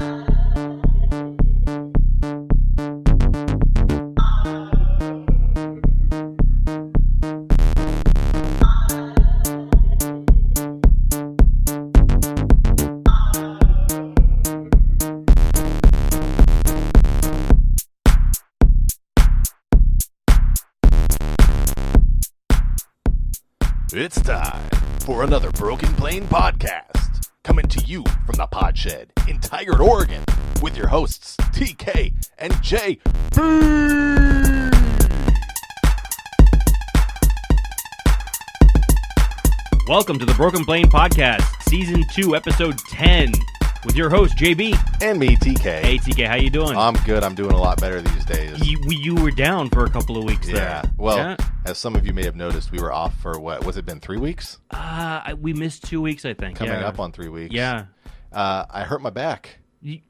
It's time for another Broken Plane podcast, coming to you from the Pod Shed in Tigard, Oregon, with your hosts TK and JB. Welcome to the Broken Plane podcast, season 2, episode 10, with your host JB And me, TK. Hey TK, how you doing? I'm good. I'm doing a lot better these days. You were down for a couple of weeks there. Yeah. Well, as some of you may have noticed, we were off for what? Was it been 3 weeks? We missed 2 weeks, I think. Coming up on 3 weeks. Yeah. I hurt my back.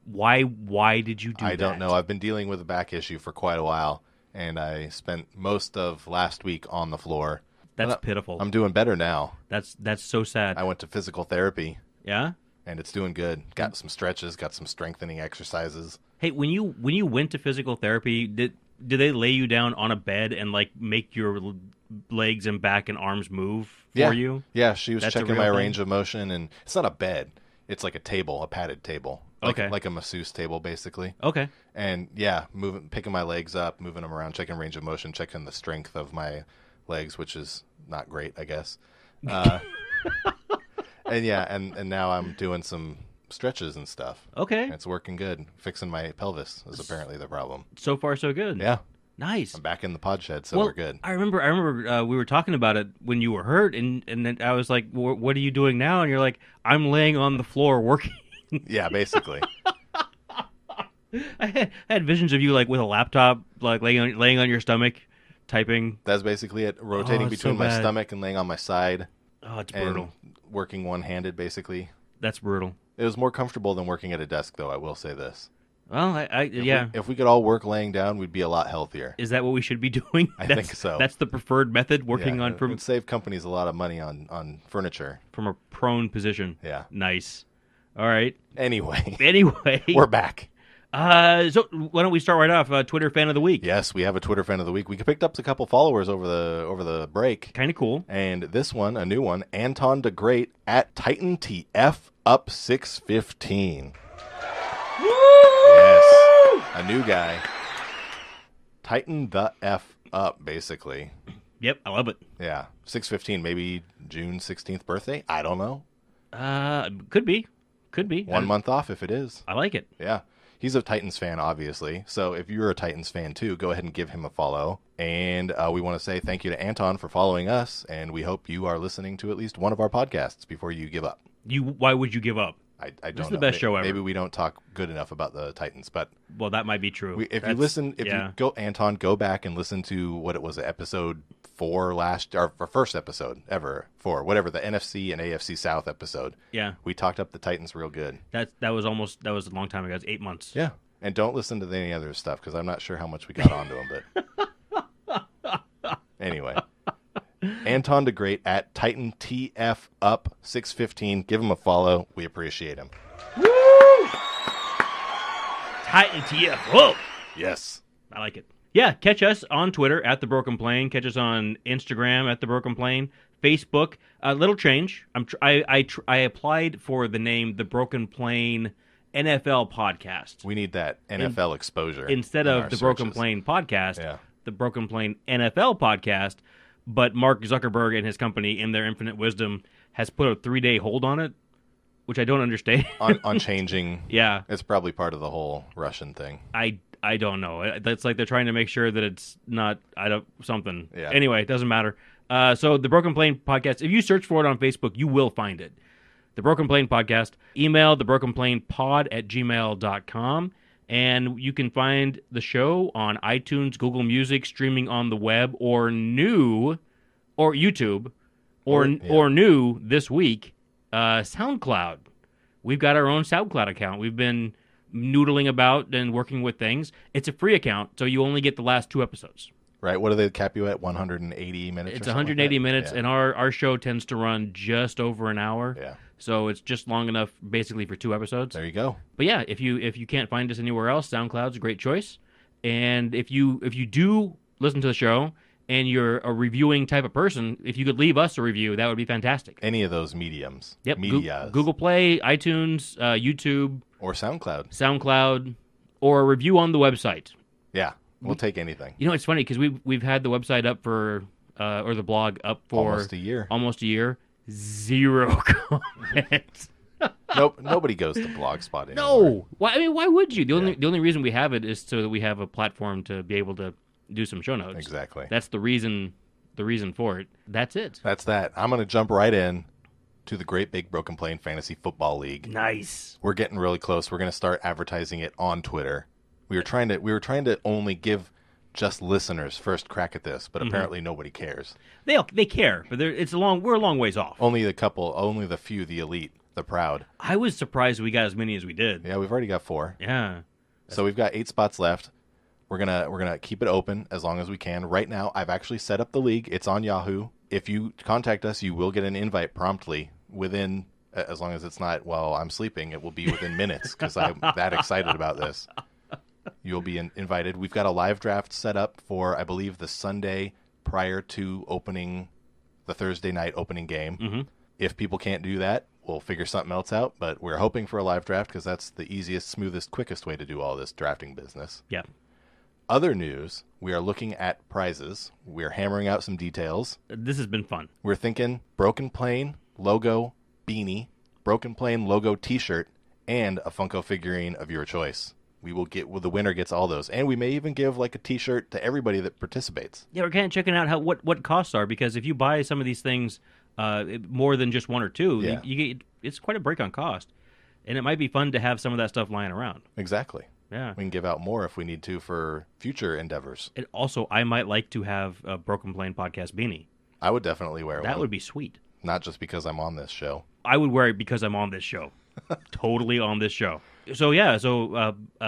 Why did you do that? I don't know. I've been dealing with a back issue for quite a while, and I spent most of last week on the floor. That's pitiful. I'm doing better now. That's so sad. I went to physical therapy. Yeah? And it's doing good. Got some stretches, got some strengthening exercises. Hey, when you went to physical therapy, did they lay you down on a bed and like make your legs and back and arms move for you? Yeah, she was checking my thing? range of motion, and it's not a bed. It's like a table, a padded table. Like a masseuse table, basically. Okay. And yeah, picking my legs up, moving them around, checking range of motion, checking the strength of my legs, which is not great, I guess. And yeah, and now I'm doing some stretches and stuff. Okay. And it's working good. Fixing my pelvis is apparently the problem. So far, so good. Yeah. Nice. I'm back in the pod shed, so we're good. I remember we were talking about it when you were hurt, and then I was like, what are you doing now? And you're like, I'm laying on the floor working. Yeah, basically. I had visions of you like with a laptop, like laying on your stomach, typing. That's basically it. Rotating between my stomach and laying on my side. Oh, it's brutal. And working one-handed, basically. That's brutal. It was more comfortable than working at a desk, though, I will say this. Well, If we could all work laying down, we'd be a lot healthier. Is that what we should be doing? I think so. That's the preferred method, working on... It would save companies a lot of money on furniture. From a prone position. Yeah. Nice. All right. Anyway. We're back. So why don't we start right off? Twitter fan of the week. Yes, we have a Twitter fan of the week. We picked up a couple followers over the break. Kind of cool. And this one, a new one, Anton the Great at Titan TF up 615. Woo! Yes, a new guy. Tighten the F up, basically. Yep, I love it. Yeah, 615, maybe June 16th birthday. I don't know. Could be. 1 month off if it is. I like it. Yeah. He's a Titans fan, obviously. So if you're a Titans fan, too, go ahead and give him a follow. And we want to say thank you to Anton for following us. And we hope you are listening to at least one of our podcasts before you give up. Why would you give up? I don't know. This is the best show ever. Maybe we don't talk good enough about the Titans, but... Well, that might be true. If you go, Anton, go back and listen to what it was, episode 4 our first episode ever, for whatever, the NFC and AFC South episode. Yeah. We talked up the Titans real good. That was a long time ago. It was 8 months. Yeah. And don't listen to any other stuff, because I'm not sure how much we got onto them, but... Anyway. Anton the Great at Titan TF up 615. Give him a follow. We appreciate him. Woo! Titan TF. Whoa! Yes. I like it. Yeah, catch us on Twitter at The Broken Plane. Catch us on Instagram at The Broken Plane. Facebook. Little change. I applied for the name The Broken Plane NFL Podcast. We need that NFL exposure. Instead of The Broken Plane Podcast, The Broken Plane NFL Podcast. But Mark Zuckerberg and his company, in their infinite wisdom, has put a 3-day hold on it, which I don't understand. on changing. Yeah. It's probably part of the whole Russian thing. I don't know. It's like they're trying to make sure that it's not something. Yeah. Anyway, it doesn't matter. So the Broken Plane Podcast, if you search for it on Facebook, you will find it. The Broken Plane Podcast. Email thebrokenplanepod@gmail.com. And you can find the show on iTunes, Google Music, streaming on the web, or YouTube, or new this week, SoundCloud. We've got our own SoundCloud account. We've been noodling about and working with things. It's a free account, so you only get the last 2 episodes. Right? What do they cap you at? 180 minutes? It's or something 180 like that? minutes, Yeah. and our show tends to run just over an hour. Yeah. So it's just long enough, basically, for 2 episodes. There you go. But yeah, if you can't find us anywhere else, SoundCloud's a great choice. And if you do listen to the show and you're a reviewing type of person, if you could leave us a review, that would be fantastic. Any of those mediums. Yep. Medias. Google Play, iTunes, YouTube, Or SoundCloud, or a review on the website. Yeah. We'll take anything. You know, it's funny because we've had the website up for or the blog up for Almost a year. 0 comments. Nope. Nobody goes to Blogspot anymore. No. Why would you? The only reason we have it is so that we have a platform to be able to do some show notes. Exactly. That's the reason for it. That's it. That's that. I'm going to jump right in to the Great Big Broken Plain Fantasy Football League. Nice. We're getting really close. We're going to start advertising it on Twitter. We were trying to only give just listeners first crack at this, but apparently nobody cares. They care, but we're a long ways off. Only the few, the elite, the proud. I was surprised we got as many as we did. Yeah, we've already got 4. Yeah. So we've got 8 spots left. We're gonna keep it open as long as we can. Right now, I've actually set up the league. It's on Yahoo. If you contact us, you will get an invite promptly within, as long as it's not while I'm sleeping, it will be within minutes because I'm that excited about this. You'll be invited. We've got a live draft set up for, I believe, the Sunday prior to opening, the Thursday night opening game. Mm-hmm. If people can't do that, we'll figure something else out. But we're hoping for a live draft because that's the easiest, smoothest, quickest way to do all this drafting business. Yeah. Other news, we are looking at prizes. We're hammering out some details. This has been fun. We're thinking Broken Plain logo beanie, Broken Plain logo t-shirt, and a Funko figurine of your choice. The winner gets all those. And we may even give like a t-shirt to everybody that participates. Yeah, we're kind of checking out what costs are, because if you buy some of these things more than just 1 or 2, Yeah. you get, it's quite a break on cost. And it might be fun to have some of that stuff lying around. Exactly. Yeah. We can give out more if we need to for future endeavors. And also, I might like to have a Broken Plain podcast beanie. I would definitely wear one. That would be sweet. Not just because I'm on this show. I would wear it because I'm on this show. Totally on this show. So, yeah, a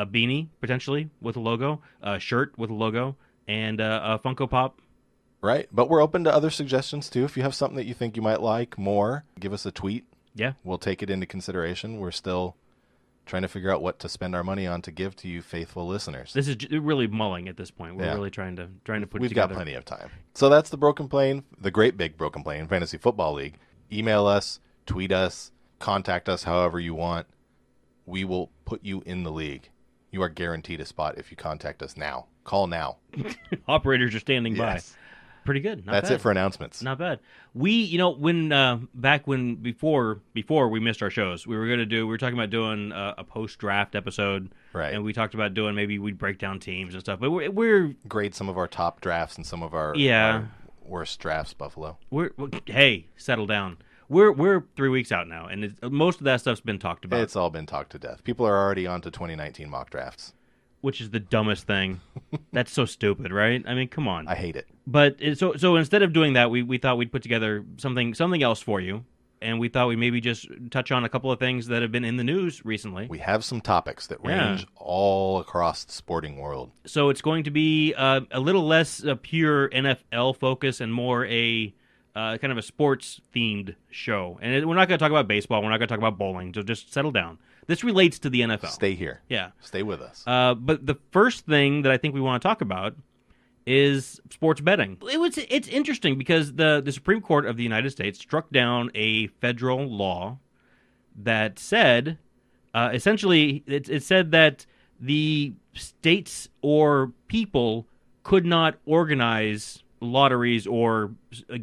beanie, potentially, with a logo, a shirt with a logo, and a Funko Pop. Right. But we're open to other suggestions, too. If you have something that you think you might like more, give us a tweet. Yeah. We'll take it into consideration. We're still trying to figure out what to spend our money on to give to you faithful listeners. This is really mulling at this point. We're Yeah. really trying to put We've together. got plenty of time. So that's the the Great Big Broken Plain Fantasy Football League. Email us, tweet us, contact us however you want. We will put you in the league. You are guaranteed a spot if you contact us now. Call now. Operators are standing Yes. by. Pretty good. Not That's bad. it for announcements. Not bad. Before we missed our shows, we were talking about doing a post-draft episode. Right. And we talked about doing, maybe we'd break down teams and stuff. But we're Grade some of our top drafts and some of our, Yeah. our worst drafts, Buffalo. hey, settle down. We're 3 weeks out now, and most of that stuff's been talked about, It's all been talked to death. People are already on to 2019 mock drafts. which is the dumbest thing. That's so stupid, right? I mean, come on. I hate it. But so instead of doing that, we thought we'd put together something else for you, and we thought we'd maybe just touch on a couple of things that have been in the news recently. We have some topics that range all across the sporting world. So it's going to be a little less pure NFL focus and more a kind of a sports-themed show. And we're not going to talk about baseball. We're not going to talk about bowling. So just settle down. This relates to the NFL. Stay here. Yeah. Stay with us. But the first thing that I think we want to talk about is sports betting. It's interesting because the Supreme Court of the United States struck down a federal law that said, essentially, it said that the states or people could not organize lotteries or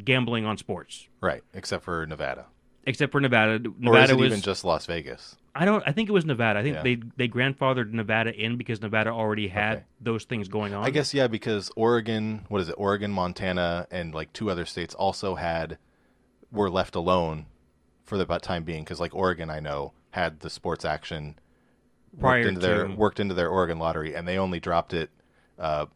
gambling on sports. Right, except for Nevada. Except for Nevada. Or is Nevada it was even just Las Vegas? I think it was Nevada. I think Yeah. they grandfathered Nevada in because Nevada already had those things going on. I guess, yeah, because Oregon, Oregon, Montana, and like 2 other states also were left alone for the time being. Because like Oregon, I know, had the sports action worked into their Oregon lottery, and they only dropped it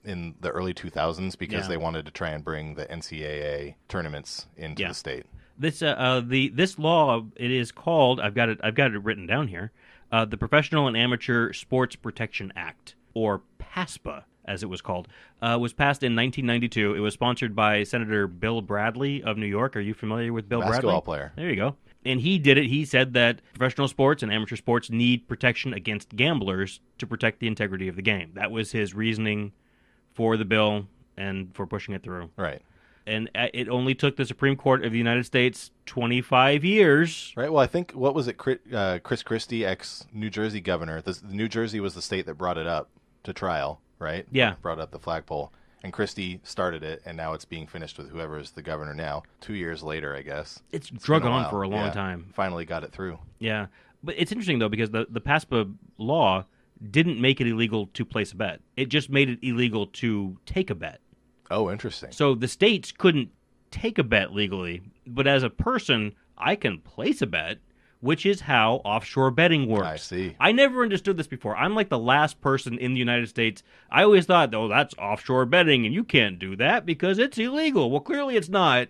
in the early 2000s because they wanted to try and bring the NCAA tournaments into the state. This this law, it is called, I've got it written down here, the Professional and Amateur Sports Protection Act, or PASPA, as it was called, was passed in 1992. It was sponsored by Senator Bill Bradley of New York. Are you familiar with Bill Bradley? Basketball player. There you go. And he did it. He said that professional sports and amateur sports need protection against gamblers to protect the integrity of the game. That was his reasoning for the bill and for pushing it through. Right. And it only took the Supreme Court of the United States 25 years. Right. Well, I think, what was it, Chris Christie, ex-New Jersey governor? The New Jersey was the state that brought it up to trial, right? Yeah. Brought up the flagpole. And Christie started it, and now it's being finished with whoever is the governor now. 2 years later, I guess. It's drug been on for a long time. Finally got it through. Yeah. But it's interesting, though, because the PASPA law didn't make it illegal to place a bet. It just made it illegal to take a bet. Oh, interesting. So the states couldn't take a bet legally, but as a person, I can place a bet, which is how offshore betting works. I see. I never understood this before. I'm like the last person in the United States. I always thought, oh, that's offshore betting, and you can't do that because it's illegal. Well, clearly it's not.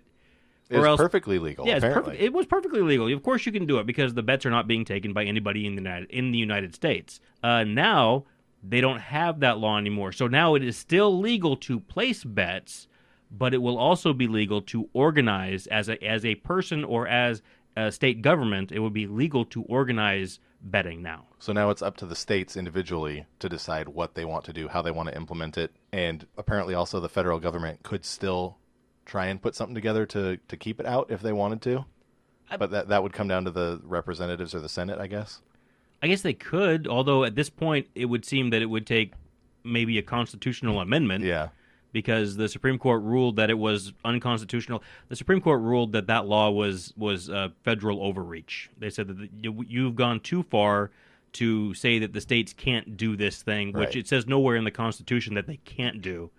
It's perfectly legal, yeah, apparently. It was perfectly legal. Of course you can do it because the bets are not being taken by anybody in the United States. Now they don't have that law anymore. So now it is still legal to place bets, but it will also be legal to organize as a person or as a state government. It would be legal to organize betting now. So now it's up to the states individually to decide what they want to do, how they want to implement it. And apparently also the federal government could still try and put something together to keep it out if they wanted to. But that would come down to the representatives or the Senate, I guess. I guess they could, although at this point it would seem that it would take maybe a constitutional amendment. Yeah. Because the Supreme Court ruled that it was unconstitutional. The Supreme Court ruled that law was federal overreach. They said that you've gone too far to say that the states can't do this thing, which Right. it says nowhere in the Constitution that they can't do.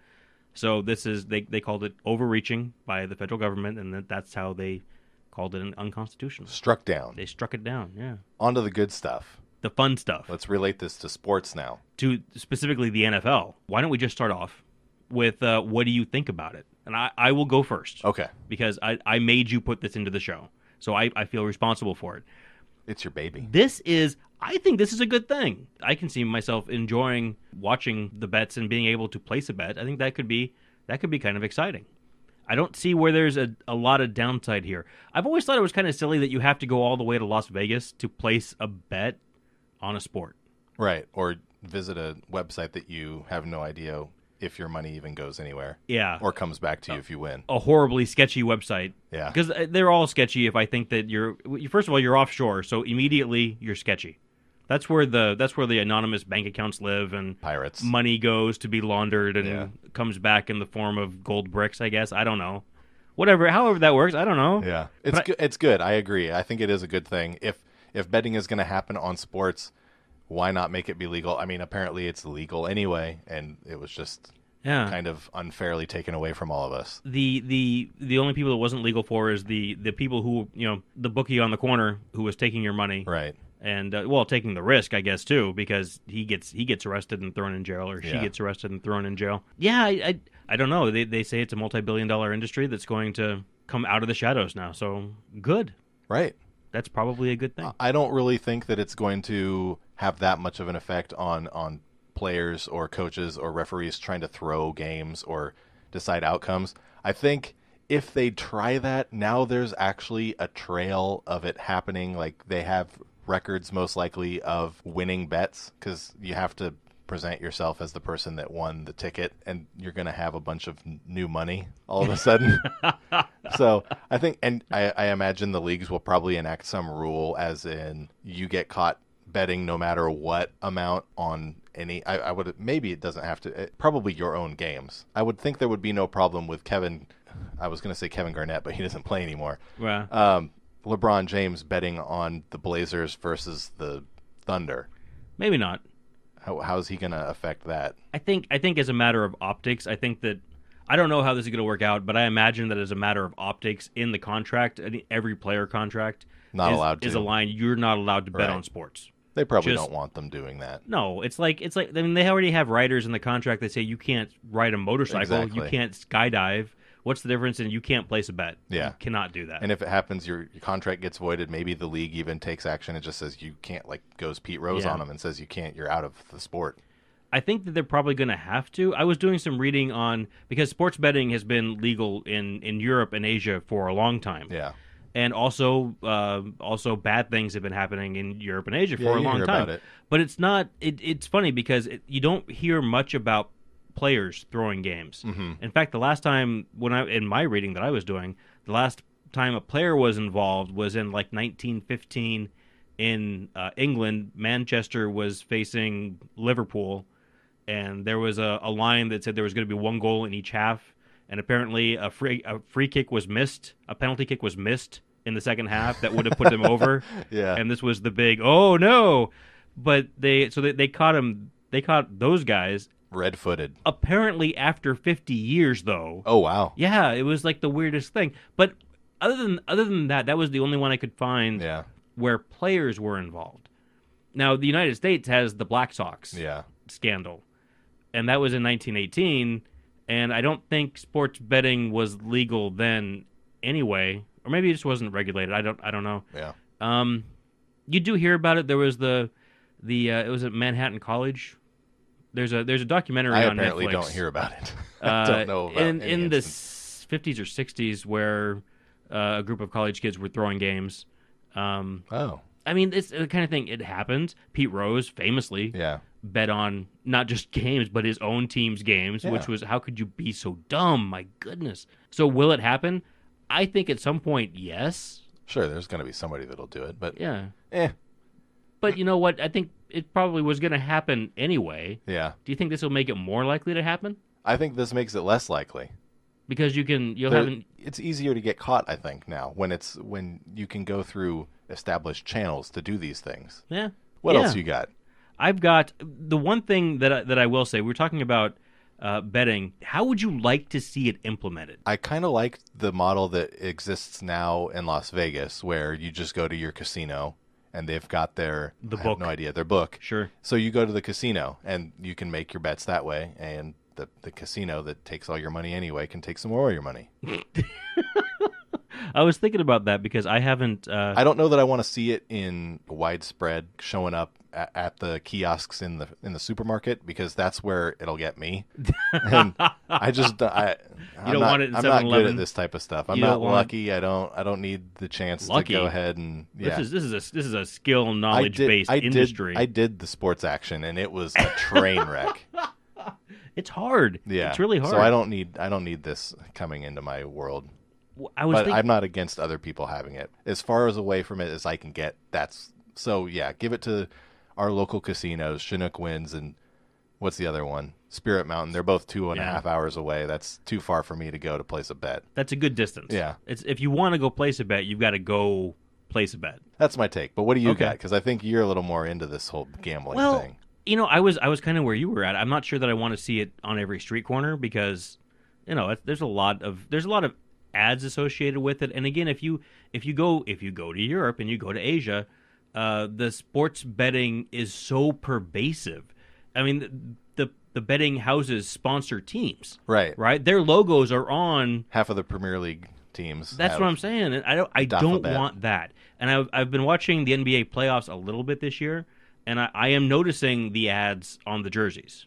So this is they called it overreaching by the federal government, and that's how they called it unconstitutional. Struck down. They struck it down, yeah. On to the good stuff. The fun stuff. Let's relate this to sports now. To specifically the NFL. Why don't we just start off with what do you think about it? And I will go first. Okay. Because I made you put this into the show. So I feel responsible for it. It's your baby. I think this is a good thing. I can see myself enjoying watching the bets and being able to place a bet. I think that could be kind of exciting. I don't see where there's a lot of downside here. I've always thought it was kind of silly that you have to go all the way to Las Vegas to place a bet on a sport. Right. Or visit a website that you have no idea if your money even goes anywhere. Yeah. Or comes back to you if you win. A horribly sketchy website. Yeah. Because they're all sketchy if I think that first of all, you're offshore, so immediately you're sketchy. That's where the anonymous bank accounts live and pirates. Money goes to be laundered and comes back in the form of gold bricks, I guess. I don't know. However that works, I don't know. Yeah. It's good. I agree. I think it is a good thing. If betting is going to happen on sports, why not make it be legal? I mean, apparently it's legal anyway, and it was just kind of unfairly taken away from all of us. The only people it wasn't legal for is the people who, the bookie on the corner who was taking your money. Right. And taking the risk, I guess, too, because he gets arrested and thrown in jail, or she gets arrested and thrown in jail. Yeah, I don't know. They say it's a multi-billion-dollar industry that's going to come out of the shadows now. So good. Right. That's probably a good thing. I don't really think that it's going to have that much of an effect on players or coaches or referees trying to throw games or decide outcomes. I think if they try that, now there's actually a trail of it happening. Like, they have records most likely of winning bets, because you have to present yourself as the person that won the ticket, and you're going to have a bunch of new money all of a sudden. So I think, and I imagine the leagues will probably enact some rule, as in you get caught betting no matter what amount on any, I would, maybe it doesn't have to, probably your own games. I would think there would be no problem with I was going to say Kevin Garnett, but he doesn't play anymore. Wow. LeBron James betting on the Blazers versus the Thunder. Maybe not. How's he going to affect that? I think as a matter of optics, I think that, I don't know how this is going to work out, but I imagine that as a matter of optics in the contract, every player contract is a line, you're not allowed to bet on sports. They probably don't want them doing that. No, it's like I mean, they already have riders in the contract that say you can't ride a motorcycle, Exactly. You can't skydive. What's the difference in you can't place a bet? Yeah. You cannot do that. And if it happens, your contract gets voided, maybe the league even takes action. It just says you can't, like goes Pete Rose on them and says you can't, you're out of the sport. I think that they're probably going to have to. I was doing some reading on because sports betting has been legal in Europe and Asia for a long time. Yeah. And also bad things have been happening in Europe and Asia for a you long hear time. about it. But it's not. It's funny because you don't hear much about players throwing games. Mm-hmm. In fact, the last time in my reading that I was doing, the last time a player was involved was in like 1915 in England. Manchester was facing Liverpool, and there was a line that said there was going to be 1 goal in each half. And apparently a free kick was missed, a penalty kick was missed in the second half that would have put them over. Yeah. And this was the big, oh no. But they caught him, they caught those guys. Red-footed. Apparently after 50 years though. Oh, wow. Yeah, it was like the weirdest thing. But other than that, that was the only one I could find where players were involved. Now, the United States has the Black Sox scandal. And that was in 1918. And I don't think sports betting was legal then anyway, or maybe it just wasn't regulated. I don't know. Yeah. You do hear about it. There was it was at Manhattan College. There's a documentary on Netflix. I apparently don't hear about it. I don't know about in the 50s or 60s where a group of college kids were throwing games. I mean, it's the kind of thing. It happened. Pete Rose famously bet on not just games, but his own team's games, which was, how could you be so dumb? My goodness. So will it happen? I think at some point, yes. Sure, there's going to be somebody that'll do it, but But you know what? I think it probably was going to happen anyway. Yeah. Do you think this will make it more likely to happen? I think this makes it less likely. Because it's easier to get caught, I think, now when you can go through established channels to do these things. Yeah. What else you got? I've got the one thing that I will say. We're talking about betting. How would you like to see it implemented? I kind of like the model that exists now in Las Vegas, where you just go to your casino and they've got their book. I have no idea, their book. Sure. So you go to the casino and you can make your bets that way, and the casino that takes all your money anyway can take some more of your money. I was thinking about that because I haven't... I don't know that I want to see it in widespread showing up at the kiosks in the supermarket, because that's where it'll get me. And I'm not good at this type of stuff. I'm not lucky. I don't need the chance to go ahead and This is a skill knowledge based industry. I did the sports action and it was a train wreck. It's hard. Yeah, it's really hard. So I don't need this coming into my world. I'm not against other people having it. As far as away from it as I can get, give it to our local casinos, Chinook Winds, and what's the other one? Spirit Mountain. They're both 2.5 hours away. That's too far for me to go to place a bet. That's a good distance. Yeah. If you want to go place a bet, you've got to go place a bet. That's my take. But what do you got? Because I think you're a little more into this whole gambling thing. You know, I was kind of where you were at. I'm not sure that I want to see it on every street corner because, you know, there's a lot of ads associated with it. And again, if you go to Europe and you go to Asia, the sports betting is so pervasive. I mean, the betting houses sponsor teams, right. Their logos are on half of the Premier League teams. That's what I'm saying. And I don't want that. And I've been watching the NBA playoffs a little bit this year, and I am noticing the ads on the jerseys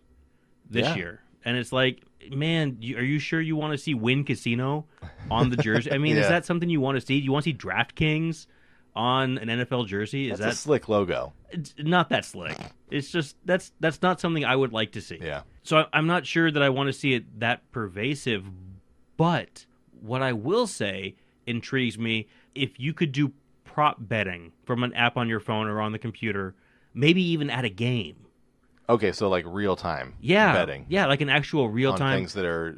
this year. And it's like, man, are you sure you want to see Wynn Casino on the jersey? I mean, is that something you want to see? Do you want to see DraftKings on an NFL jersey? That's a slick logo. It's not that slick. It's just that's not something I would like to see. Yeah. So I'm not sure that I want to see it that pervasive. But what I will say intrigues me. If you could do prop betting from an app on your phone or on the computer, maybe even at a game. Okay, so like real time betting. Yeah, like an actual real time on things that are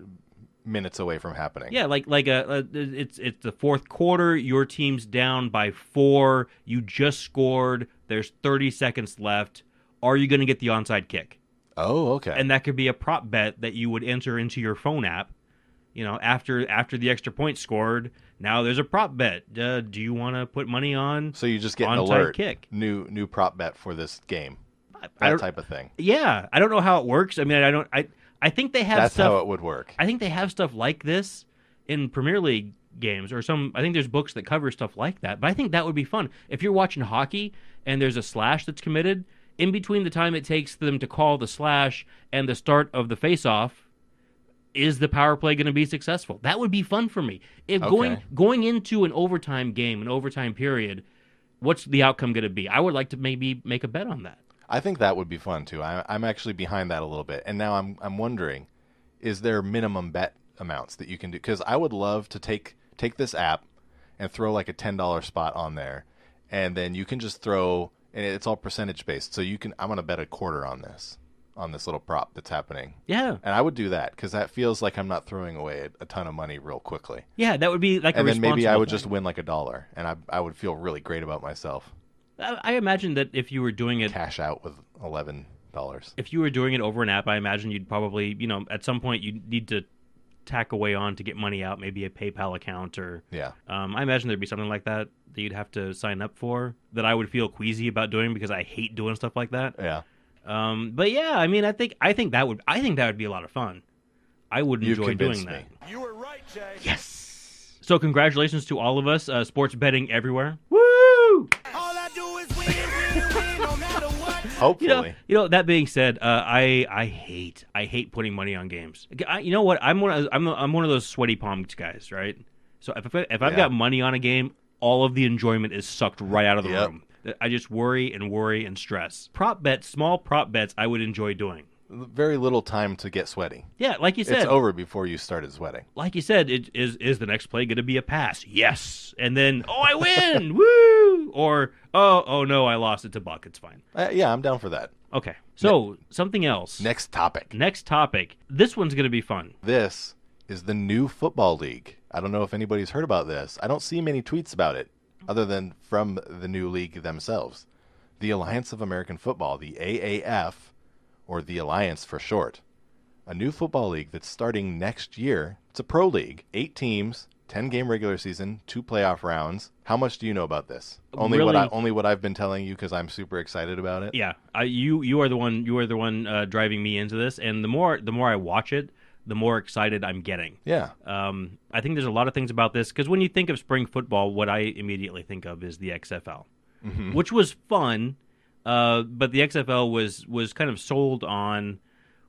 minutes away from happening. Yeah, like it's the fourth quarter, your team's down by 4, you just scored, there's 30 seconds left. Are you going to get the onside kick? Oh, okay. And that could be a prop bet that you would enter into your phone app. You know, after the extra point scored, now there's a prop bet. Do you want to put money on? So you just get an onside alert. Kick. New prop bet for this game. That type of thing. Yeah, I don't know how it works. I mean, I think they have. That's stuff, how it would work. I think they have stuff like this in Premier League games or some. I think there's books that cover stuff like that. But I think that would be fun if you're watching hockey and there's a slash that's committed in between the time it takes them to call the slash and the start of the face-off, is the power play going to be successful? That would be fun for me. If going into an overtime game, an overtime period, what's the outcome going to be? I would like to maybe make a bet on that. I think that would be fun too. I'm actually behind that a little bit, and now I'm wondering, is there minimum bet amounts that you can do? Because I would love to take this app and throw like a $10 spot on there, and then you can just throw, and it's all percentage based. So I'm going to bet a quarter on this little prop that's happening. Yeah. And I would do that because that feels like I'm not throwing away a ton of money real quickly. Yeah, that would be like a responsible And then maybe I would thing. just win like $1, and I would feel really great about myself. I imagine that if you were doing it... Cash out with $11. If you were doing it over an app, I imagine you'd probably, at some point you'd need to tack away on to get money out, maybe a PayPal account or... Yeah. I imagine there'd be something like that you'd have to sign up for that I would feel queasy about doing because I hate doing stuff like that. Yeah. But yeah, I mean, I think that would be a lot of fun. I would enjoy doing that. You were right, Jay. Yes. So congratulations to all of us, sports betting everywhere. All I do is win, no matter what. Hopefully. That being said, I hate putting money on games. You know what? I'm one of those sweaty palms guys, right? So if I've got money on a game, all of the enjoyment is sucked right out of the room. I just worry and stress. Small prop bets, I would enjoy doing. Very little time to get sweaty. Yeah, like you said. It's over before you started sweating. Like you said, is the next play going to be a pass? Yes. And then, I win! Woo! Or, oh no, I lost it to Buck. It's fine. Yeah, I'm down for that. Okay. So, something else. Next topic. This one's going to be fun. This is the new football league. I don't know if anybody's heard about this. I don't see many tweets about it other than from the new league themselves. The Alliance of American Football, the AAF, or the Alliance for short. A new football league that's starting next year. It's a pro league. 8 teams, 10-game regular season, 2 playoff rounds. How much do you know about this? Only what I've been telling you because I'm super excited about it. Yeah, you are the one driving me into this, and the more I watch it, the more excited I'm getting. Yeah. I think there's a lot of things about this because when you think of spring football, what I immediately think of is the XFL, which was fun. But the XFL was kind of sold on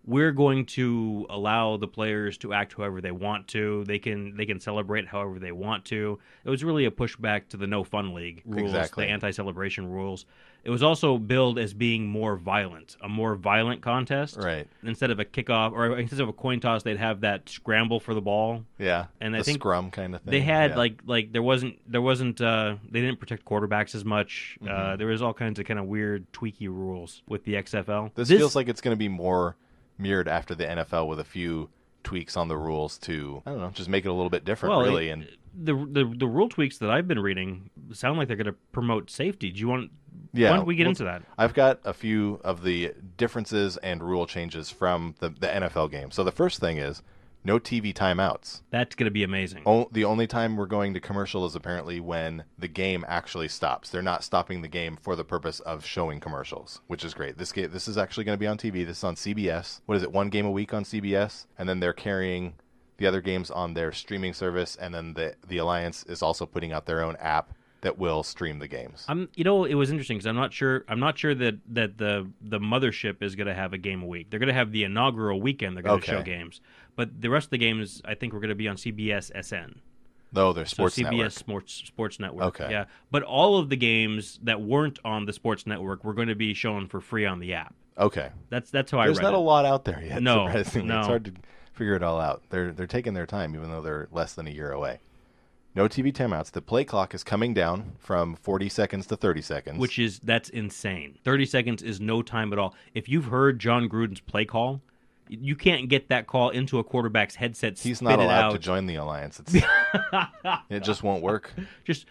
we're going to allow the players to act however they want to. They can celebrate however they want to. It was really a pushback to the no fun league rules, Exactly. the anti-celebration rules. It was also billed as being more violent, a more violent contest. Right. Instead of a kickoff or instead of a coin toss, they'd have that scramble for the ball. Yeah. And the I think scrum kind of thing. they had like there wasn't they didn't protect quarterbacks as much. There was all kinds of kind of weird tweaky rules with the XFL. This feels like it's going to be more mirrored after the NFL with a few tweaks on the rules to, I don't know, just make it a little bit different, really. And the rule tweaks that I've been reading sound like they're going to promote safety. Do you want? yeah, Why don't we get into that? I've got a few of the differences and rule changes from the NFL game. So the first thing is no TV timeouts. That's going to be amazing. The only time we're going to commercial is apparently when the game actually stops. They're not stopping the game for the purpose of showing commercials, which is great. This is actually going to be on TV. This is on CBS. What is it, 1 game a week on CBS? And then they're carrying the other games on their streaming service, and then the Alliance is also putting out their own app that will stream the games. It was interesting because I'm not sure that the mothership is going to have a game a week. They're going to have the inaugural weekend. They're going to show games, but the rest of the games I think we're going to be on CBS SN. Though they're sports network. CBS Sports Network. Okay. Yeah, but all of the games that weren't on the Sports Network were going to be shown for free on the app. Okay. That's how I read it. There's not a lot out there yet. No, surprisingly. no. It's hard to figure it all out. They're taking their time, even though they're less than a year away. No TV timeouts. The play clock is coming down from 40 seconds to 30 seconds. That's insane. 30 seconds is no time at all. If you've heard John Gruden's play call, you can't get that call into a quarterback's headset. He's not allowed to join the Alliance. It just won't work. Just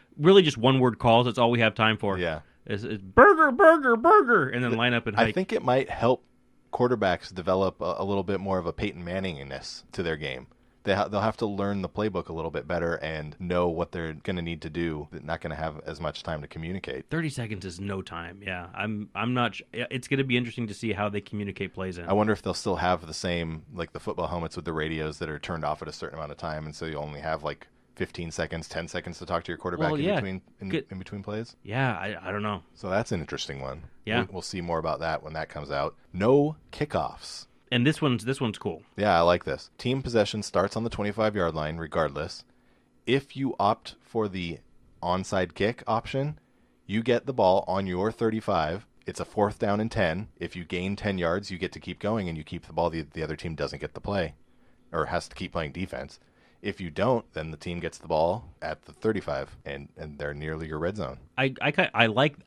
one-word calls. That's all we have time for. Yeah. It's burger, burger, burger, and then line up and hike. I think it might help quarterbacks develop a little bit more of a Peyton Manning-ness to their game. They'll have to learn the playbook a little bit better and know what they're going to need to do. They're not going to have as much time to communicate. 30 seconds is no time. Yeah, I'm not. It's going to be interesting to see how they communicate plays in. I wonder if they'll still have the same, like the football helmets with the radios that are turned off at a certain amount of time, and so you only have like 15 seconds, 10 seconds to talk to your quarterback in between plays. Yeah, I don't know. So that's an interesting one. Yeah. We'll see more about that when that comes out. No kickoffs. And this one's cool. Yeah, I like this. Team possession starts on the 25-yard line regardless. If you opt for the onside kick option, you get the ball on your 35. It's a 4th down and 10. If you gain 10 yards, you get to keep going and you keep the ball. The other team doesn't get the play or has to keep playing defense. If you don't, then the team gets the ball at the 35 and they're nearly your red zone. I like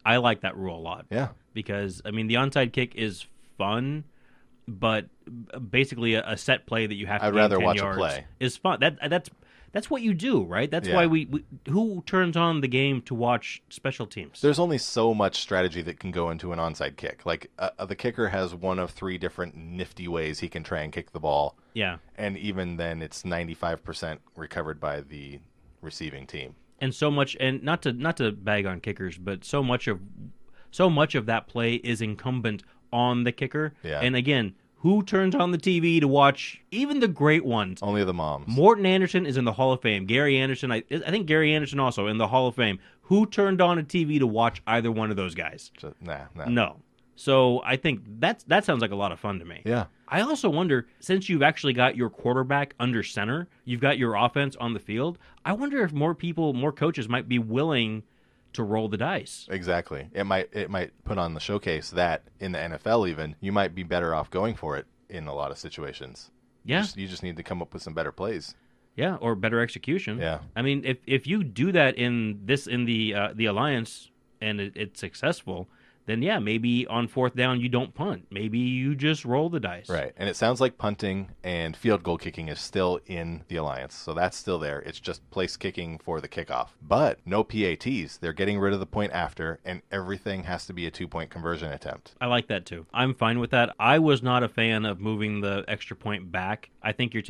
that rule a lot. Yeah. Because, I mean, the onside kick is fun, but basically a set play that you have to I'd gain rather 10 watch yards a play. is fun. That's what you do, right? That's Yeah. why we who turns on the game to watch special teams? There's only so much strategy that can go into an onside kick. Like the kicker has one of 3 different nifty ways he can try and kick the ball. Yeah. And even then it's 95% recovered by the receiving team. And so much, and not to bag on kickers, but so much of that play is incumbent on the kicker. Yeah. And again, who turns on the TV to watch even the great ones? Only the moms. Morton Anderson is in the Hall of Fame. Gary Anderson, I think Gary Anderson also in the Hall of Fame. Who turned on a TV to watch either one of those guys? Nah. No. So I think that sounds like a lot of fun to me. Yeah. I also wonder, since you've actually got your quarterback under center, you've got your offense on the field, I wonder if more coaches might be willing to roll the dice. Exactly. It might put on the showcase that in the NFL even, you might be better off going for it in a lot of situations. Yeah. You just need to come up with some better plays. Yeah, or better execution. Yeah. I mean, if you do that in the Alliance and it's successful, then yeah, maybe on 4th down you don't punt. Maybe you just roll the dice. Right. And it sounds like punting and field goal kicking is still in the Alliance. So that's still there. It's just place kicking for the kickoff. But no PATs. They're getting rid of the point after, and everything has to be a 2-point conversion attempt. I like that too. I'm fine with that. I was not a fan of moving the extra point back. I think you're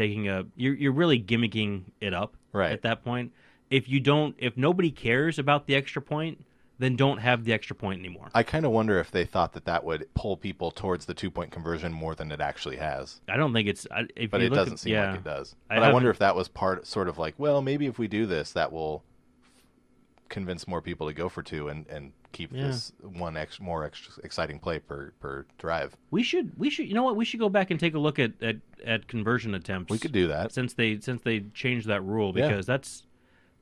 really gimmicking it up Right. at that point. If nobody cares about the extra point, then don't have the extra point anymore. I kind of wonder if they thought that would pull people towards the 2-point conversion more than it actually has. I don't think it's. But it doesn't seem like it does. But I wonder if that was sort of like, well, maybe if we do this, that will convince more people to go for 2 and keep this one more extra exciting play per drive. We should. You know what? We should go back and take a look at conversion attempts. We could do that since they changed that rule, because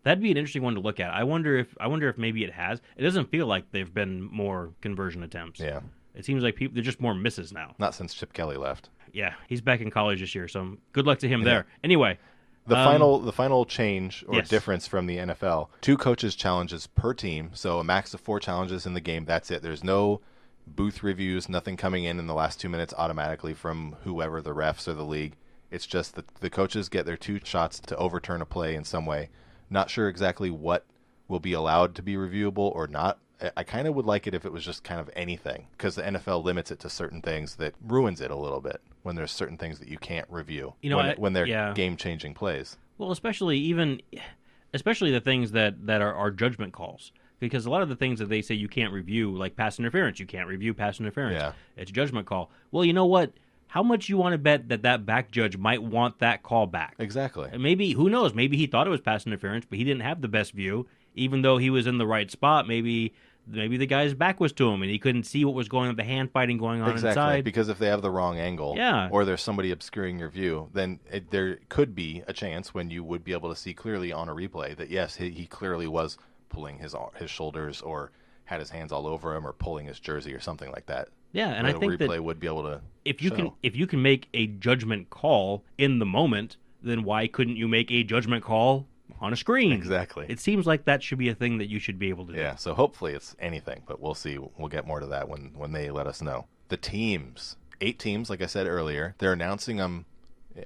that'd be an interesting one to look at. I wonder if maybe it has. It doesn't feel like they've been more conversion attempts. Yeah. It seems like they're just more misses now. Not since Chip Kelly left. Yeah, he's back in college this year, so good luck to him there. Anyway, the final change or difference from the NFL: 2 coaches challenges per team, so a max of 4 challenges in the game. That's it. There's no booth reviews, nothing coming in the last 2 minutes automatically from whoever, the refs or the league. It's just the coaches get their 2 shots to overturn a play in some way. Not sure exactly what will be allowed to be reviewable or not. I kind of would like it if it was just kind of anything, because the NFL limits it to certain things that ruins it a little bit when there's certain things that you can't review when they're game-changing plays. Well, especially the things that are judgment calls, because a lot of the things that they say you can't review, like pass interference, you can't review pass interference. Yeah. It's a judgment call. Well, you know what? How much you want to bet that back judge might want that call back? Exactly. And maybe, who knows, maybe he thought it was pass interference, but he didn't have the best view. Even though he was in the right spot, maybe the guy's back was to him and he couldn't see what was going on, the hand fighting going on inside. Because if they have the wrong angle or there's somebody obscuring your view, then there could be a chance when you would be able to see clearly on a replay that, yes, he clearly was pulling his shoulders or had his hands all over him or pulling his jersey or something like that. Yeah, and I think that a replay would be able to if you can make a judgment call in the moment, then why couldn't you make a judgment call on a screen? Exactly. It seems like that should be a thing that you should be able to do. Yeah, so hopefully it's anything, but we'll see. We'll get more to that when they let us know. The teams, 8 teams, like I said earlier, they're announcing them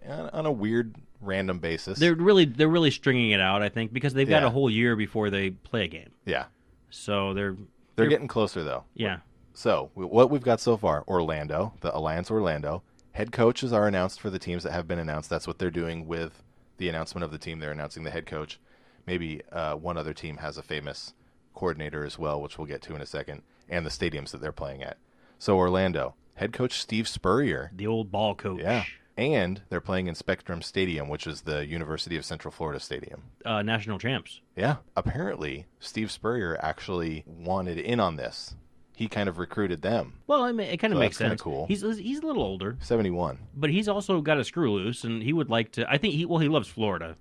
on a weird, random basis. They're really stringing it out, I think, because they've got a whole year before they play a game. Yeah. So they're getting closer, though. Yeah. So what we've got so far, Orlando, the Alliance Orlando. Head coaches are announced for the teams that have been announced. That's what they're doing with the announcement of the team. They're announcing the head coach. Maybe one other team has a famous coordinator as well, which we'll get to in a second, and the stadiums that they're playing at. So Orlando, head coach Steve Spurrier. The old ball coach. Yeah. And they're playing in Spectrum Stadium, which is the University of Central Florida Stadium. National champs. Yeah. Apparently, Steve Spurrier actually wanted in on this. He kind of recruited them. Well, I mean, it kind of makes sense. That's kind of cool. He's a little older. 71. But he's also got a screw loose, and he would like to. I think he loves Florida,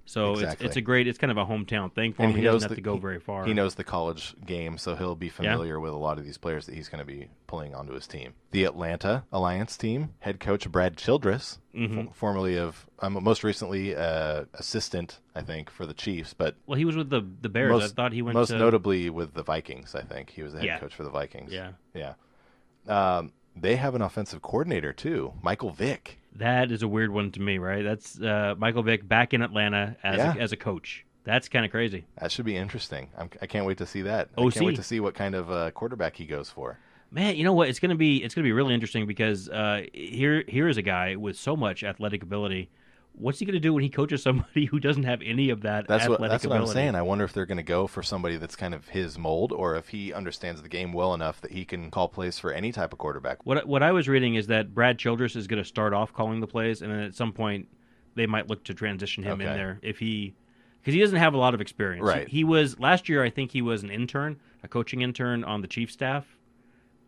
so Exactly. it's kind of a hometown thing for him. He doesn't have to go very far. He knows the college game, so he'll be familiar with a lot of these players that he's going to be pulling onto his team. The Atlanta Alliance team, head coach Brad Childress, formerly of most recently assistant, I think, for the Chiefs, but Well, he was with the Bears. I thought he went most to notably with the Vikings. I think he was the head coach for the Vikings. Yeah. They have an offensive coordinator too, Michael Vick. That is a weird one to me, right? That's Michael Vick back in Atlanta as a coach. That's kind of crazy. That should be interesting. I can't wait to see that. OC. I can't wait to see what kind of quarterback he goes for. Man, you know what? It's gonna be really interesting because here is a guy with so much athletic ability. What's he going to do when he coaches somebody who doesn't have any of that athletic ability? That's what I'm saying. I wonder if they're going to go for somebody that's kind of his mold, or if he understands the game well enough that he can call plays for any type of quarterback. What I was reading is that Brad Childress is going to start off calling the plays, and then at some point they might look to transition him in there because he doesn't have a lot of experience. Right. He was last year. I think he was an intern, a coaching intern on the Chiefs staff,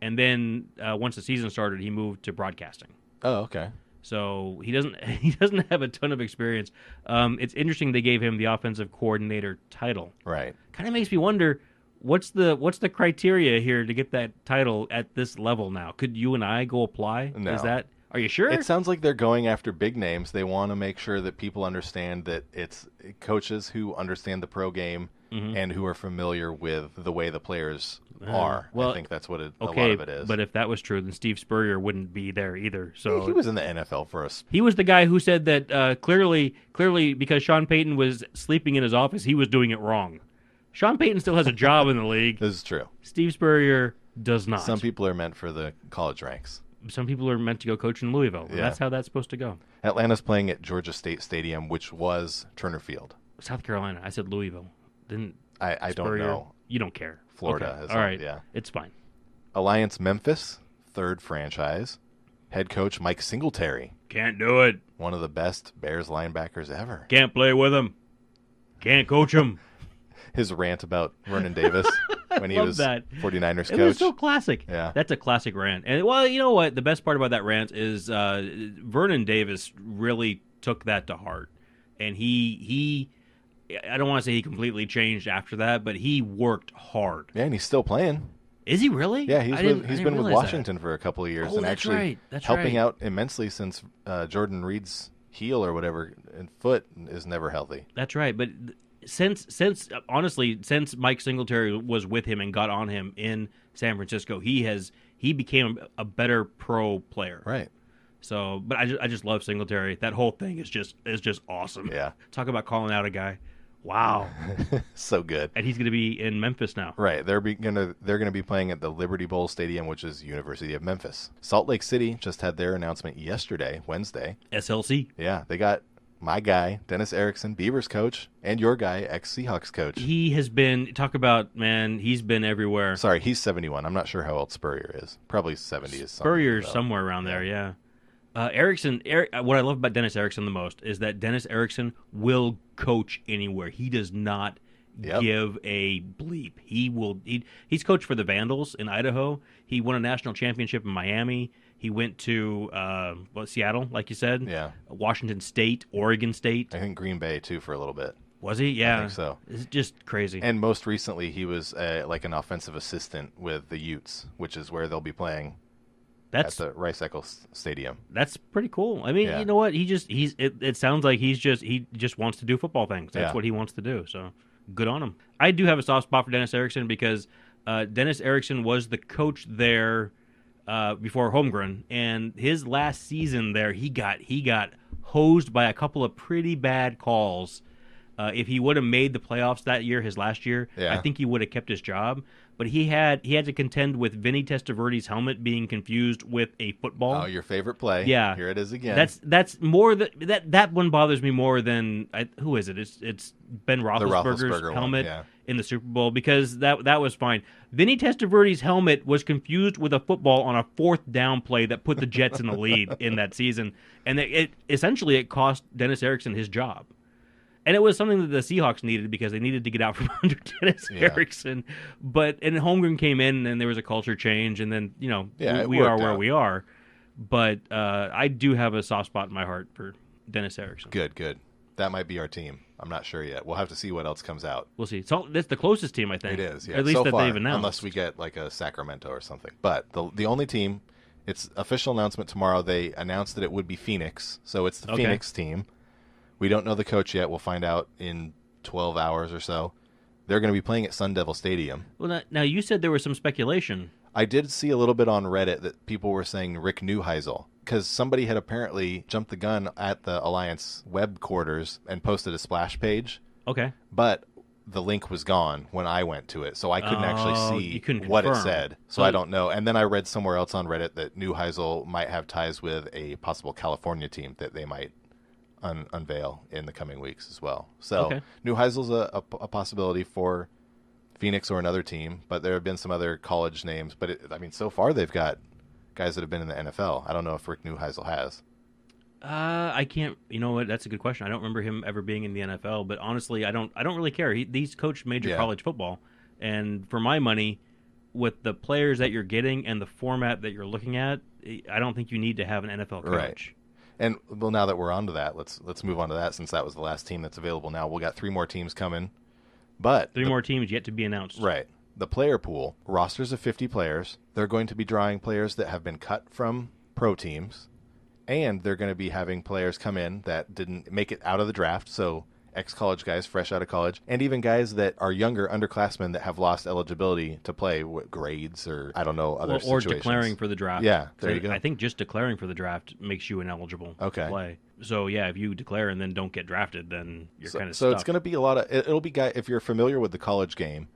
and then once the season started, he moved to broadcasting. Oh, okay. So he doesn't have a ton of experience. It's interesting they gave him the offensive coordinator title. Right. Kind of makes me wonder what's the criteria here to get that title at this level now. Could you and I go apply? No. Are you sure? It sounds like they're going after big names. They want to make sure that people understand that it's coaches who understand the pro game and who are familiar with the way the players are. Well, I think that's what a lot of it is. But if that was true, then Steve Spurrier wouldn't be there either. So he was in the NFL for us. He was the guy who said that clearly because Sean Payton was sleeping in his office, he was doing it wrong. Sean Payton still has a job in the league. This is true. Steve Spurrier does not. Some people are meant for the college ranks. Some people are meant to go coach in Louisville. Yeah. That's how that's supposed to go. Atlanta's playing at Georgia State Stadium, which was Turner Field. South Carolina. I said Louisville. Didn't I don't Spurrier? know. You don't care. Florida Okay. is all right. Yeah. It's fine. Alliance Memphis, third franchise. Head coach Mike Singletary. Can't do it. One of the best Bears linebackers ever. Can't play with him. Can't coach him. His rant about Vernon Davis when he love was that. 49ers coach. It was so classic. Yeah. That's a classic rant. And, well, you know what? The best part about that rant is Vernon Davis really took that to heart. And he I don't want to say he completely changed after that, but he worked hard. Yeah, and he's still playing. Is he really? Yeah, he's been with realize Washington for a couple of years Oh, and that's actually right. That's helping right. out immensely since Jordan Reed's heel or whatever and foot is never healthy. That's right. But since Mike Singletary was with him and got on him in San Francisco, he became a better pro player. Right. So, but I just love Singletary. That whole thing is just awesome. Yeah. Talk about calling out a guy. Wow. So good. And he's going to be in Memphis now. Right. They're gonna be playing at the Liberty Bowl Stadium, which is University of Memphis. Salt Lake City just had their announcement yesterday, Wednesday. SLC. Yeah, they got my guy, Dennis Erickson, Beavers coach, and your guy, ex-Seahawks coach. He has been, talk about, man, he's been everywhere. Sorry, he's 71. I'm not sure how old Spurrier is. Probably 70 is something. Spurrier's somewhere around there, yeah. Erickson, what I love about Dennis Erickson the most is that Dennis Erickson will coach anywhere. He does not give a bleep. He's coached for the Vandals in Idaho. He won a national championship in Miami. He went to Seattle, like you said. Yeah. Washington State, Oregon State. I think Green Bay, too, for a little bit. Was he? Yeah. I think so. It's just crazy. And most recently, he was like an offensive assistant with the Utes, which is where they'll be playing at the Rice-Eccles Stadium. That's pretty cool. I mean, you know what? It sounds like he just wants to do football things. That's what he wants to do. So good on him. I do have a soft spot for Dennis Erickson because Dennis Erickson was the coach there before Holmgren, and his last season there, he got hosed by a couple of pretty bad calls. If he would have made the playoffs that year, his last year, I think he would have kept his job. But he had to contend with Vinny Testaverde's helmet being confused with a football. Oh, your favorite play. Yeah. Here it is again. That's more that one bothers me more than who is it? It's Ben Roethlisberger's Roethlisberger helmet. one, in the Super Bowl because that was fine. Vinny Testaverde's helmet was confused with a football on a 4th down play that put the Jets in the lead in that season, and it essentially cost Dennis Erickson his job. And it was something that the Seahawks needed because they needed to get out from under Dennis Erickson. And Holmgren came in, and there was a culture change, and then we are where we are. But I do have a soft spot in my heart for Dennis Erickson. Good. That might be our team. I'm not sure yet. We'll have to see what else comes out. We'll see. So that's the closest team, I think. It is, yeah. At least so that far, they've announced. Unless we get like a Sacramento or something. But the only team, it's official announcement tomorrow. They announced that it would be Phoenix. So it's the Phoenix team. We don't know the coach yet. We'll find out in 12 hours or so. They're going to be playing at Sun Devil Stadium. Well, now you said there was some speculation. I did see a little bit on Reddit that people were saying Rick Neuheisel, because somebody had apparently jumped the gun at the Alliance web quarters and posted a splash page. Okay. But the link was gone when I went to it, so I couldn't actually see what it said. So I don't know. And then I read somewhere else on Reddit that Neuheisel might have ties with a possible California team that they might unveil in the coming weeks as well. So Neuheisel's a possibility for Phoenix or another team, but there have been some other college names. But so far they've got guys that have been in the NFL. I don't know if Rick Neuheisel has. I can't. You know what? That's a good question. I don't remember him ever being in the NFL. But honestly, I don't really care. He's coached major college football, and for my money, with the players that you're getting and the format that you're looking at, I don't think you need to have an NFL coach. Right. And well, now that we're on to that, let's move on to that since that was the last team that's available now. We'll got 3 more teams coming. But three more teams yet to be announced. Right. The player pool, rosters of 50 players. They're going to be drawing players that have been cut from pro teams, and they're going to be having players come in that didn't make it out of the draft, so ex-college guys fresh out of college, and even guys that are younger underclassmen that have lost eligibility to play with grades or, I don't know, other situations. Or declaring for the draft. Yeah, there you go. I think just declaring for the draft makes you ineligible to play. So, yeah, if you declare and then don't get drafted, then you're kind of stuck. So it's going to be a lot of – it'll be if you're familiar with the college game,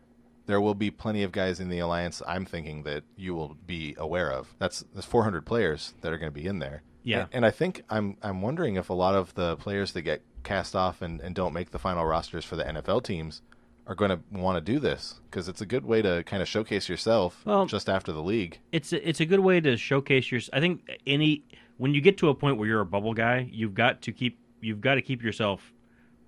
there will be plenty of guys in the Alliance I'm thinking that you will be aware of. There's 400 players that are going to be in there. Yeah. And I think I'm wondering if a lot of the players that get cast off and don't make the final rosters for the NFL teams are going to want to do this because it's a good way to kind of showcase yourself just after the league. It's a good way to showcase your. I think when you get to a point where you're a bubble guy, you've got to keep yourself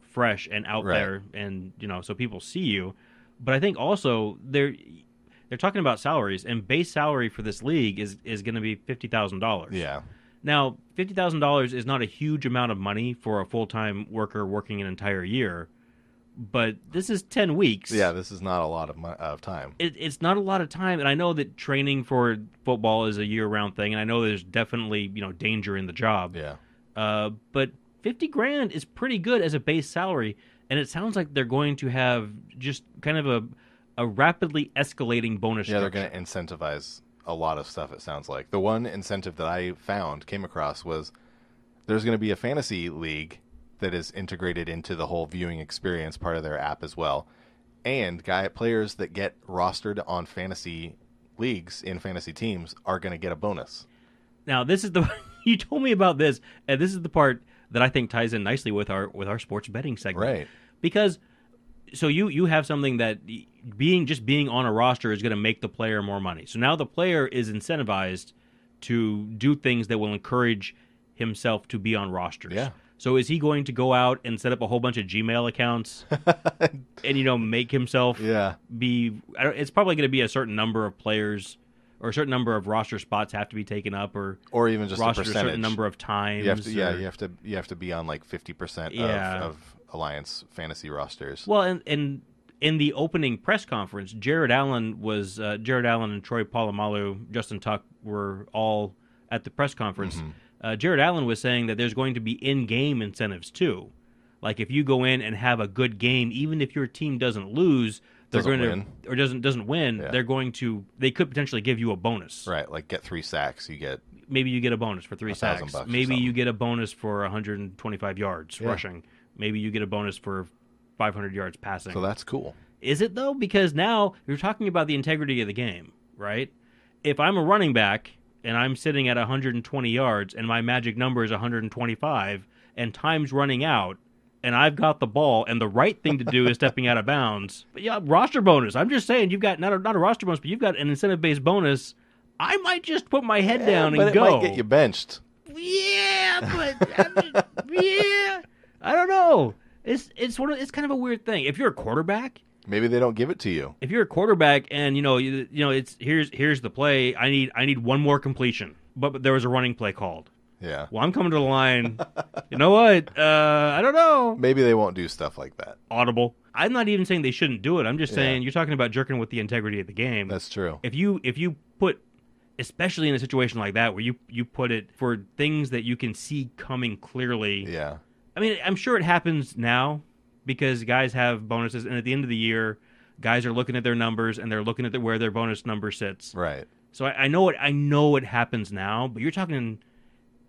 fresh and out there, and so people see you. But I think also they're talking about salaries, and base salary for this league is going to be $50,000. Yeah. Now, $50,000 is not a huge amount of money for a full-time worker working an entire year, but this is 10 weeks. Yeah, this is not a lot of time. It's not a lot of time, and I know that training for football is a year-round thing, and I know there's definitely danger in the job. Yeah. But $50,000 is pretty good as a base salary, and it sounds like they're going to have just kind of a rapidly escalating bonus structure. Yeah, they're going to incentivize a lot of stuff, it sounds like. The one incentive that I came across was there's going to be a fantasy league that is integrated into the whole viewing experience part of their app as well. And players that get rostered on fantasy leagues in fantasy teams are going to get a bonus. Now, this is you told me about this, and this is the part that I think ties in nicely with our sports betting segment. Right. Because so you have something that being on a roster is going to make the player more money. So now the player is incentivized to do things that will encourage himself to be on rosters. Yeah. So is he going to go out and set up a whole bunch of Gmail accounts and make himself be? It's probably going to be a certain number of players or a certain number of roster spots have to be taken up, or even just roster a percentage. A certain number of times. You have to be on like 50% of Alliance fantasy rosters. Well, and in the opening press conference, Jared Allen and Troy Polamalu, Justin Tuck were all at the press conference. Mm-hmm. Jared Allen was saying that there's going to be in-game incentives too. Like if you go in and have a good game, even if your team doesn't lose, doesn't win, they could potentially give you a bonus. Right, like get 3 sacks, maybe you get a bonus for 3 sacks. Maybe you get a bonus for 125 yards rushing. Maybe you get a bonus for 500 yards passing. So that's cool. Is it, though? Because now you're talking about the integrity of the game, right? If I'm a running back and I'm sitting at 120 yards and my magic number is 125 and time's running out and I've got the ball, and the right thing to do is stepping out of bounds. But yeah, roster bonus. I'm just saying, you've got not a roster bonus, but you've got an incentive-based bonus. I might just put my head down and but go. It might get you benched. Yeah, but I don't know. It's kind of a weird thing. If you're a quarterback, maybe they don't give it to you. If you're a quarterback and it's here's the play. I need one more completion, but there was a running play called. Yeah. Well, I'm coming to the line. You know what? I don't know. Maybe they won't do stuff like that. Audible. I'm not even saying they shouldn't do it. I'm just saying you're talking about jerking with the integrity of the game. That's true. If you put, especially in a situation like that where you put it for things that you can see coming clearly. Yeah. I mean, I'm sure it happens now because guys have bonuses, and at the end of the year, guys are looking at their numbers and they're looking at where their bonus number sits. Right. So I know it happens now, but you're talking.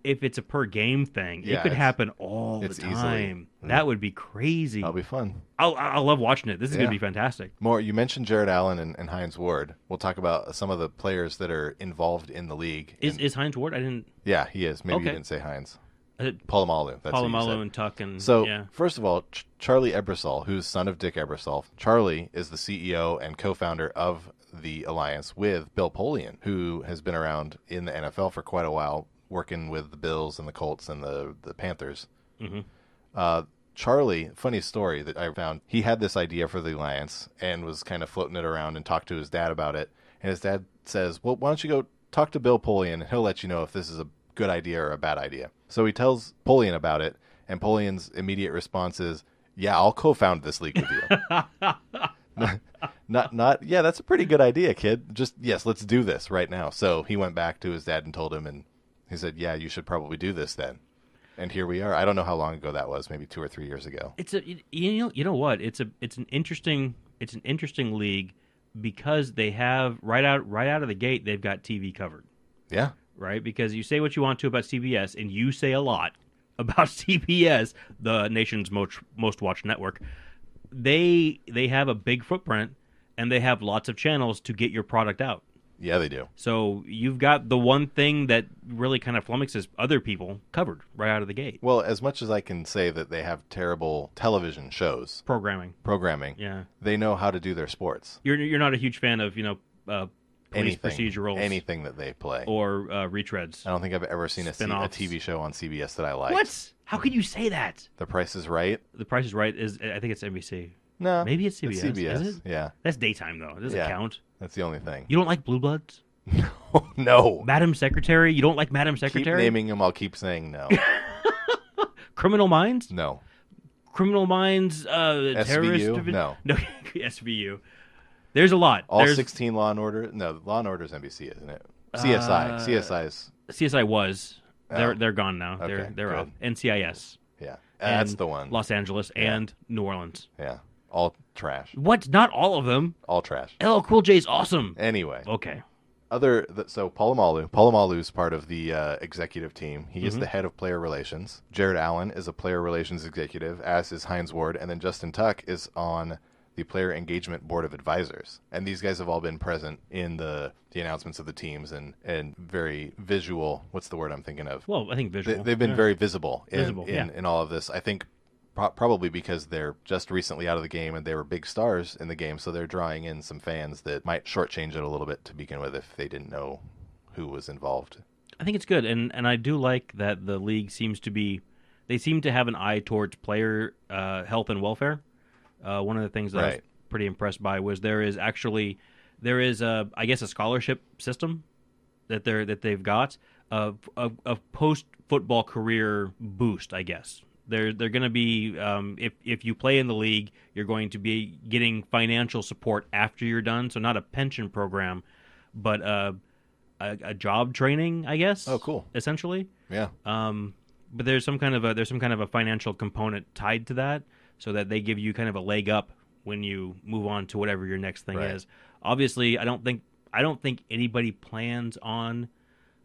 If it's a per game thing, it could happen all the time. That would be crazy. That'll be fun. I'll love watching it. This is going to be fantastic. More, you mentioned Jared Allen and Hines Ward. We'll talk about some of the players that are involved in the league. Is Hines Ward? I didn't. Yeah, he is. Maybe you didn't say Hines. Palomalu. That's Palomalu and Tuck and first of all, Charlie Ebersol, who's son of Dick Ebersol. Charlie is the CEO and co-founder of the alliance with Bill Polian, who has been around in the NFL for quite a while, working with the Bills and the Colts and the Panthers. Mm-hmm. Charlie, funny story that I found, he had this idea for the alliance and was kind of floating it around and talked to his dad about it. And his dad says, well, why don't you go talk to Bill Polian and he'll let you know if this is a good idea or a bad idea. So he tells Polian about it, and Polian's immediate response is, yeah, I'll co-found this league with you. Not yeah, that's a pretty good idea, kid. Just, yes, let's do this right now. So he went back to his dad and told him, and he said, yeah, you should probably do this then. And here we are. I don't know how long ago that was, maybe 2 or 3 years ago. You know what? It's an interesting league because they have right out of the gate they've got TV covered. Yeah. Right? Because you say what you want to about CBS, and you say a lot about CBS, the nation's most watched network. They have a big footprint, and they have lots of channels to get your product out. Yeah, they do. So you've got the one thing that really kind of flummoxes other people covered right out of the gate. Well, as much as I can say that they have terrible television shows. Programming. Yeah. They know how to do their sports. You're not a huge fan of, police procedurals. Anything that they play. Or retreads. I don't think I've ever seen a TV show on CBS that I like. What? How could you say that? The Price is Right? The Price is Right is, I think it's NBC. No. Maybe it's CBS. It's CBS. Is it? Yeah. That's daytime, though. It doesn't count. That's the only thing. You don't like Blue Bloods? No. Madam Secretary? You don't like Madam Secretary? Keep naming them. I'll keep saying no. Criminal Minds? No. Criminal Minds, SVU? terrorist? No. No, SVU. There's a lot. All 16 Law and Order? No, Law and Order is NBC, isn't it? CSI. CSI was. Oh. They're gone now. Okay, They're good. off. NCIS. Yeah. That's and the one. Los Angeles and New Orleans. Yeah. All trash. What? Not all of them. All trash. LL Cool J's awesome. Anyway. Okay. So Palomalu's part of the executive team. He is the head of player relations. Jared Allen is a player relations executive, as is Hines Ward, and then Justin Tuck is on the player engagement board of advisors. And these guys have all been present in the announcements of the teams and very visual. What's the word I'm thinking of? Well, I think visual. They've been very visible in all of this. I think probably because they're just recently out of the game and they were big stars in the game, so they're drawing in some fans that might shortchange it a little bit to begin with if they didn't know who was involved. I think it's good, and I do like that the league seems to have an eye towards player health and welfare. One of the things that I was pretty impressed by was there is a scholarship system that they've got of post football career boost, I guess. They're going to be if you play in the league, you're going to be getting financial support after you're done. So not a pension program, but a job training, I guess. Oh, cool! Essentially, yeah. But there's some kind of a financial component tied to that, so that they give you kind of a leg up when you move on to whatever your next thing is. Obviously, I don't think anybody plans on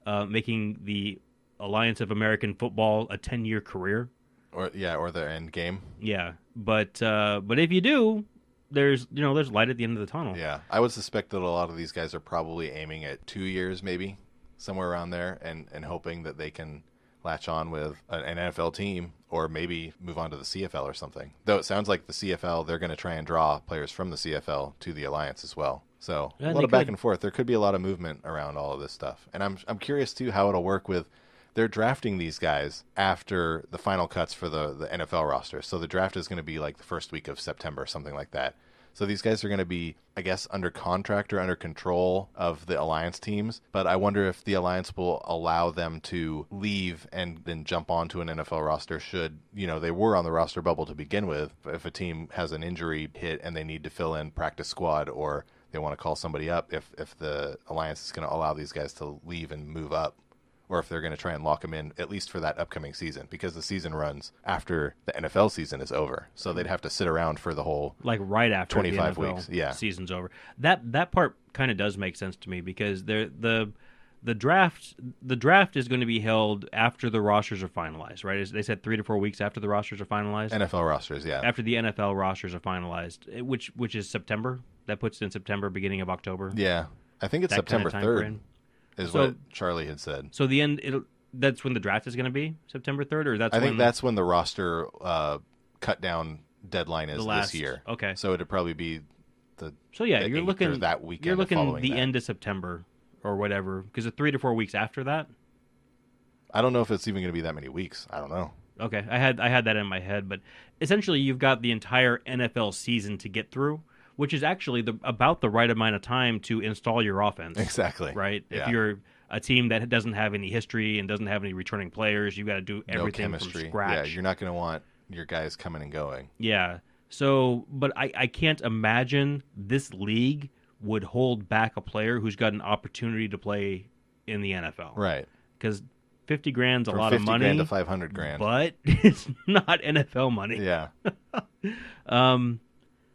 making the Alliance of American Football a 10-year career. Or their end game. Yeah, but if you do, there's light at the end of the tunnel. Yeah, I would suspect that a lot of these guys are probably aiming at 2 years, maybe somewhere around there, and hoping that they can latch on with an NFL team or maybe move on to the CFL or something. Though it sounds like the CFL, they're going to try and draw players from the CFL to the Alliance as well. So Yeah, a lot of back and forth. There could be a lot of movement around all of this stuff. And I'm curious, too, how it'll work with they're drafting these guys after the final cuts for the NFL roster. So the draft is going to be like the first week of September, something like that. So these guys are going to be, I guess, under contract or under control of the Alliance teams. But I wonder if the Alliance will allow them to leave and then jump onto an NFL roster should, they were on the roster bubble to begin with. If a team has an injury hit and they need to fill in practice squad or they want to call somebody up, if the Alliance is going to allow these guys to leave and move up, or if they're going to try and lock them in, at least for that upcoming season, because the season runs after the NFL season is over. So they'd have to sit around for the whole like right after 25 the NFL weeks. season's over. That part kind of does make sense to me because the draft is going to be held after the rosters are finalized, right? They said 3 to 4 weeks after the rosters are finalized. NFL rosters, yeah. After the NFL rosters are finalized, which is September. That puts it in September, beginning of October. Yeah, I think it's September 3rd. Is what Charlie had said. So that's when the draft is going to be, September 3rd, or I think that's when the roster cut down deadline is this year. Okay. So it'd probably be you're looking that weekend. You're looking the that. end of September or whatever, because it's 3 to 4 weeks after that. I don't know if it's even going to be that many weeks. I don't know. Okay, I had that in my head, but essentially you've got the entire NFL season to get through, which is actually about the right amount of time to install your offense. Exactly. Right? Yeah. If you're a team that doesn't have any history and doesn't have any returning players, you've got to do everything from scratch. Yeah, you're not going to want your guys coming and going. Yeah. So, but I can't imagine this league would hold back a player who's got an opportunity to play in the NFL. Right. Because $50,000's a lot of money. $50,000 to $500,000. But it's not NFL money. Yeah.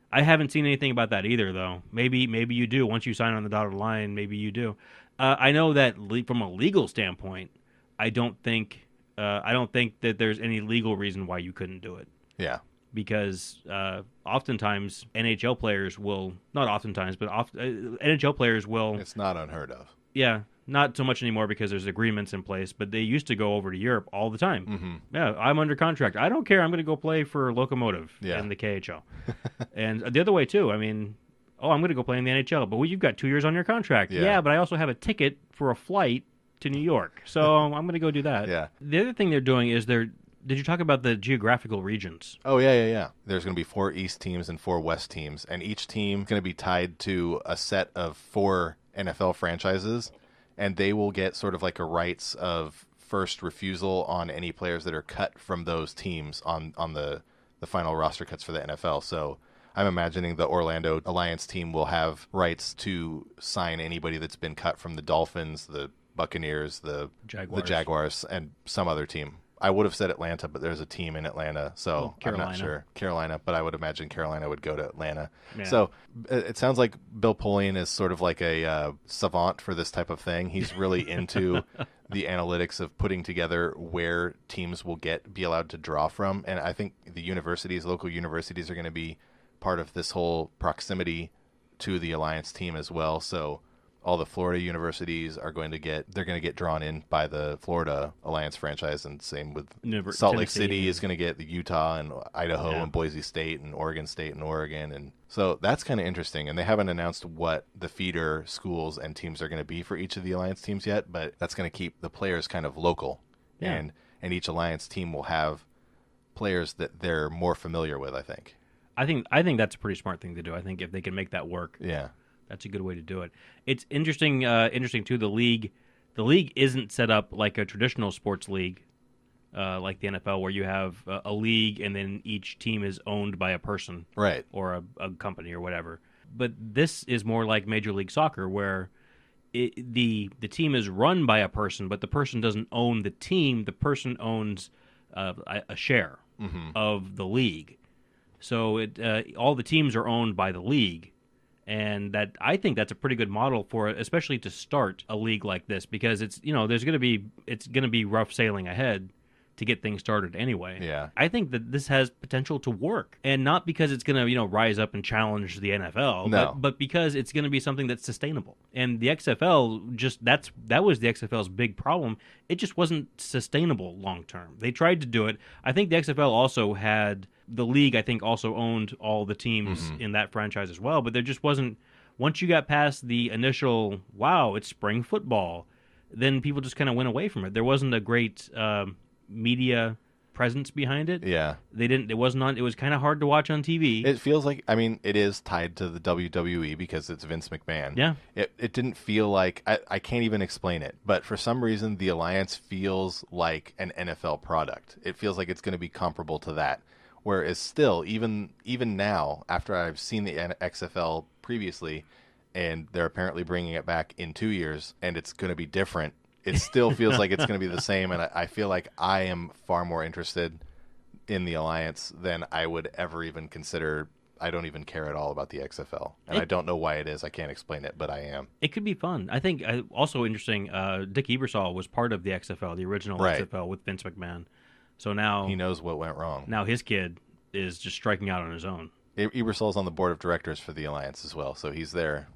I haven't seen anything about that either, though. Maybe you do. Once you sign on the dotted line, maybe you do. I know that from a legal standpoint, I don't think that there's any legal reason why you couldn't do it. Yeah. Because oftentimes NHL players will, not oftentimes, but NHL players will. It's not unheard of. Yeah. Not so much anymore because there's agreements in place, but they used to go over to Europe all the time. Mm-hmm. Yeah, I'm under contract. I don't care. I'm going to go play for Lokomotiv in the KHL. And the other way, too. I mean, I'm going to go play in the NHL, but you've got 2 years on your contract. Yeah, but I also have a ticket for a flight to New York, so I'm going to go do that. Yeah. The other thing they're doing is did you talk about the geographical regions? Oh, yeah. There's going to be 4 East teams and 4 West teams, and each team is going to be tied to a set of 4 NFL franchises. And they will get sort of like a rights of first refusal on any players that are cut from those teams on the final roster cuts for the NFL. So I'm imagining the Orlando Alliance team will have rights to sign anybody that's been cut from the Dolphins, the Buccaneers, the Jaguars, and some other team. I would have said Atlanta, but there's a team in Atlanta, so I'm not sure. Carolina, but I would imagine Carolina would go to Atlanta. Yeah. So it sounds like Bill Polian is sort of like a savant for this type of thing. He's really into the analytics of putting together where teams will be allowed to draw from. And I think the local universities are going to be part of this whole proximity to the Alliance team as well. So all the Florida universities are going to get drawn in by the Florida Alliance franchise, and same with Salt Lake City is going to get the Utah and Idaho and Boise State and Oregon State and Oregon. And so that's kind of interesting. And they haven't announced what the feeder schools and teams are going to be for each of the Alliance teams yet, but that's going to keep the players kind of local. Yeah. And each Alliance team will have players that they're more familiar with, I think. I think that's a pretty smart thing to do. I think if they can make that work. Yeah. That's a good way to do it. It's interesting too. The league isn't set up like a traditional sports league, like the NFL, where you have a league and then each team is owned by a person, right, or a company or whatever. But this is more like Major League Soccer, where the team is run by a person, but the person doesn't own the team. The person owns a share of the league. So all the teams are owned by the league. And I think that's a pretty good model for it, especially to start a league like this, because it's going to be rough sailing ahead, to get things started anyway. Yeah. I think that this has potential to work, and not because it's going to, rise up and challenge the NFL, No. but because it's going to be something that's sustainable. And the XFL that was the XFL's big problem. It just wasn't sustainable long term. They tried to do it. I think the XFL also had the league. I think also owned all the teams in that franchise as well. But there just wasn't. Once you got past the initial, wow, it's spring football, then people just kind of went away from it. There wasn't a great media presence behind it. Yeah. It was kind of hard to watch on TV. It feels like, it is tied to the WWE because it's Vince McMahon. Yeah. It didn't feel like, I can't even explain it, but for some reason, the Alliance feels like an NFL product. It feels like it's going to be comparable to that. Whereas still, even now, after I've seen the XFL previously, and they're apparently bringing it back in 2 years, and it's going to be different, it still feels like it's going to be the same, and I feel like I am far more interested in the Alliance than I would ever even consider. I don't even care at all about the XFL, and I don't know why it is. I can't explain it, but I am. It could be fun. I think also interesting, Dick Ebersol was part of the XFL, the original XFL with Vince McMahon. So now he knows what went wrong. Now his kid is just striking out on his own. Ebersol's on the board of directors for the Alliance as well, so he's there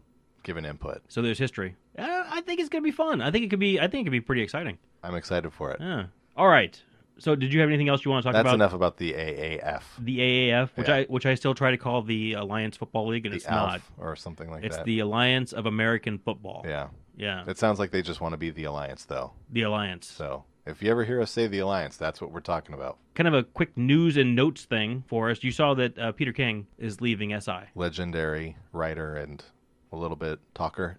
giving input. So there's history. I think it's gonna be fun. I think it could be pretty exciting. I'm excited for it. Yeah. All right. So did you have anything else you want to talk about? That's enough about the AAF. The AAF, which I still try to call the Alliance Football League, and it's not, or something like it's that. It's the Alliance of American Football. Yeah. Yeah. It sounds like they just want to be the Alliance, though. The Alliance. So if you ever hear us say the Alliance, that's what we're talking about. Kind of a quick news and notes thing for us. You saw that Peter King is leaving SI. Legendary writer and a little bit talker.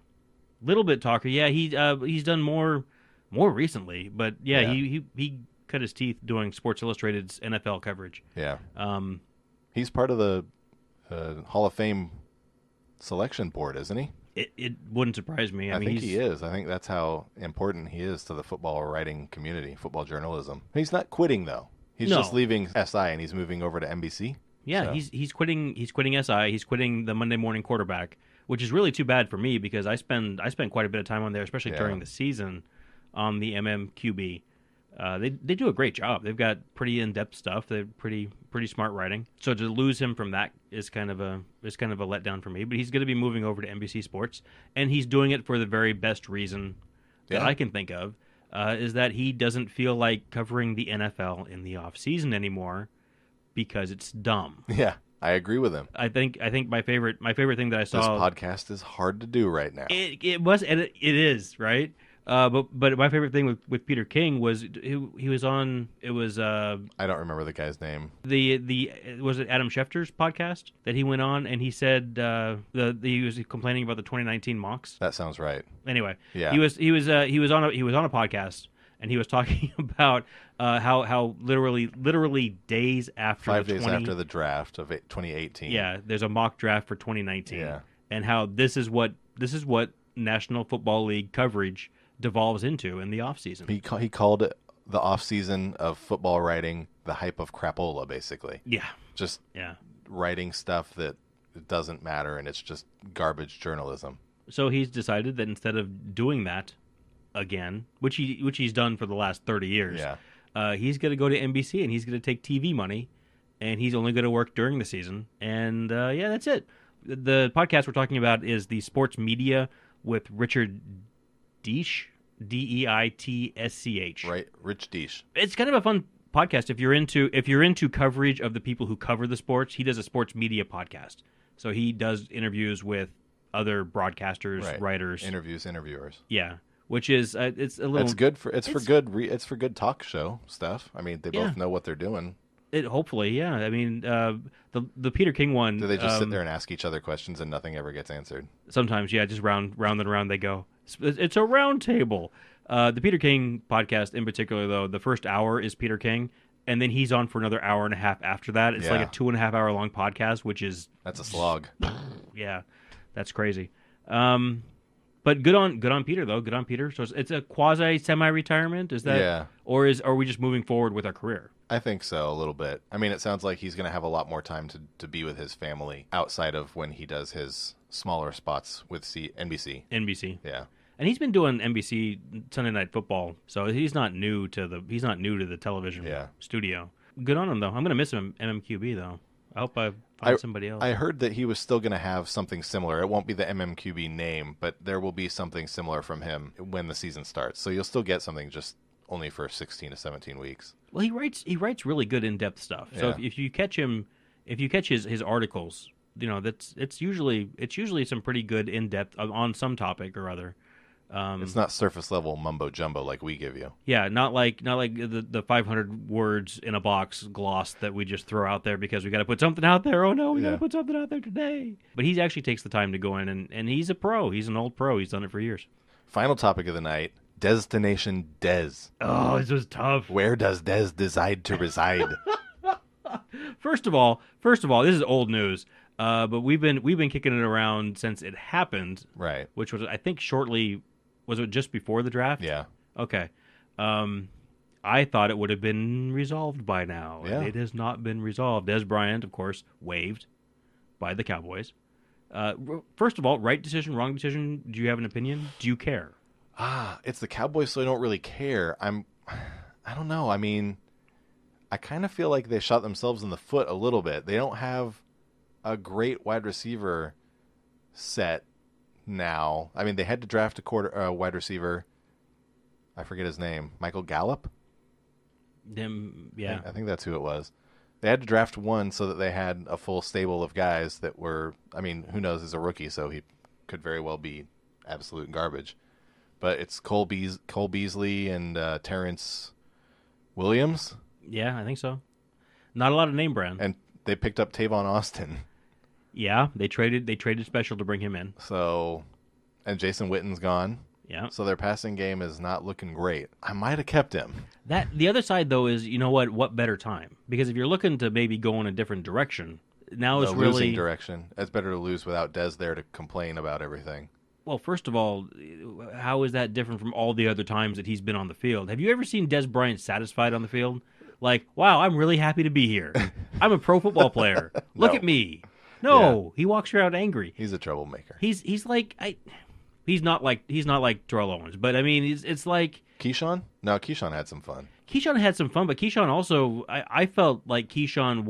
Yeah. He's done more recently, but he cut his teeth doing Sports Illustrated's NFL coverage. Yeah. He's part of the Hall of Fame selection board, isn't he? It wouldn't surprise me. I think he is. I think that's how important he is to the football writing community, football journalism. He's not quitting, though. He's just leaving SI and he's moving over to NBC. Yeah, so. He's quitting SI. He's quitting the Monday Morning Quarterback, which is really too bad for me because I spend quite a bit of time on there, especially during the season, on the MMQB. They do a great job. They've got pretty in-depth stuff. They're pretty smart writing. So to lose him from that is kind of a letdown for me. But he's going to be moving over to NBC Sports, and he's doing it for the very best reason that I can think of, is that he doesn't feel like covering the NFL in the off season anymore because it's dumb. Yeah, I agree with him. I think my favorite thing that I saw. This podcast is hard to do right now. It is right. But my favorite thing with Peter King was he was on. It was I don't remember the guy's name. Was it Adam Schefter's podcast that he went on and he said he was complaining about the 2019 mocks. That sounds right. Anyway, yeah, he was on a podcast and he was talking about how literally days after 5 days after the draft of 2018. Yeah, there's a mock draft for 2019. Yeah, and how this is what National Football League coverage devolves into in the offseason. He called it the offseason of football writing the hype of crapola, basically. Yeah. Just writing stuff that doesn't matter, and it's just garbage journalism. So he's decided that instead of doing that again, which he's done for the last 30 years, he's going to go to NBC, and he's going to take TV money, and he's only going to work during the season. And, that's it. The podcast we're talking about is the Sports Media with Richard Deitsch, Deitschch. Right, Rich Deitsch. It's kind of a fun podcast if you're into coverage of the people who cover the sports. He does a sports media podcast, so he does interviews with other broadcasters, writers, interviewers. Yeah, which is it's a little. It's for good talk show stuff. I mean, they both know what they're doing. Hopefully, yeah. I mean, the Peter King one. Do they just sit there and ask each other questions and nothing ever gets answered? Sometimes, yeah. Just round and round they go. It's a round table. The Peter King podcast in particular, though, the first hour is Peter King, and then he's on for another hour and a half after that. It's like a 2.5 hour long podcast, which is that's a slog. Yeah, that's crazy. But good on Peter though. Good on Peter. So it's a quasi semi-retirement. Is that or are we just moving forward with our career? I think so, a little bit. I mean, it sounds like he's going to have a lot more time to be with his family outside of when he does his smaller spots with NBC. NBC. Yeah. And he's been doing NBC Sunday Night Football, so he's not new to the television studio. Good on him though. I'm gonna miss him MMQB though. I hope I find somebody else. I heard that he was still going to have something similar. It won't be the MMQB name, but there will be something similar from him when the season starts. So you'll still get something, just only for 16 to 17 weeks. Well, he writes really good in-depth stuff. So if you catch his articles, it's usually some pretty good in-depth on some topic or other. It's not surface level mumbo jumbo like we give you. Yeah, not like the 500 words in a box gloss that we just throw out there because we got to put something out there. Oh no, we got to put something out there today. But he actually takes the time to go in, and he's a pro. He's an old pro. He's done it for years. Final topic of the night: Deztinatation Dez. Oh, this was tough. Where does Dez decide to reside? First of all, this is old news. But we've been kicking it around since it happened. Right. Which was, I think, shortly. Was it just before the draft? Yeah. Okay. I thought it would have been resolved by now. Yeah. It has not been resolved. Dez Bryant, of course, waived by the Cowboys. First of all, right decision, wrong decision? Do you have an opinion? Do you care? It's the Cowboys, so I don't really care. I don't know. I mean, I kind of feel like they shot themselves in the foot a little bit. They don't have a great wide receiver set now. I mean, they had to draft a wide receiver. I forget his name. Michael Gallup? Yeah. I think that's who it was. They had to draft one so that they had a full stable of guys that were, I mean, who knows, he's a rookie, so he could very well be absolute garbage. But it's Cole Beasley and Terrence Williams. Yeah, I think so. Not a lot of name brand. And they picked up Tavon Austin. Yeah, they traded special to bring him in. So, and Jason Witten's gone. Yeah. So their passing game is not looking great. I might have kept him. The other side though is, you know what better time? Because if you're looking to maybe go in a different direction, now is really losing direction. It's better to lose without Dez there to complain about everything. Well, first of all, how is that different from all the other times that he's been on the field? Have you ever seen Dez Bryant satisfied on the field? Like, wow, I'm really happy to be here. I'm a pro football player. Look at me. No, he walks around angry. He's a troublemaker. He's like he's not like Terrell Owens, but I mean it's like Keyshawn? No, Keyshawn had some fun. Keyshawn had some fun, but Keyshawn also I felt like Keyshawn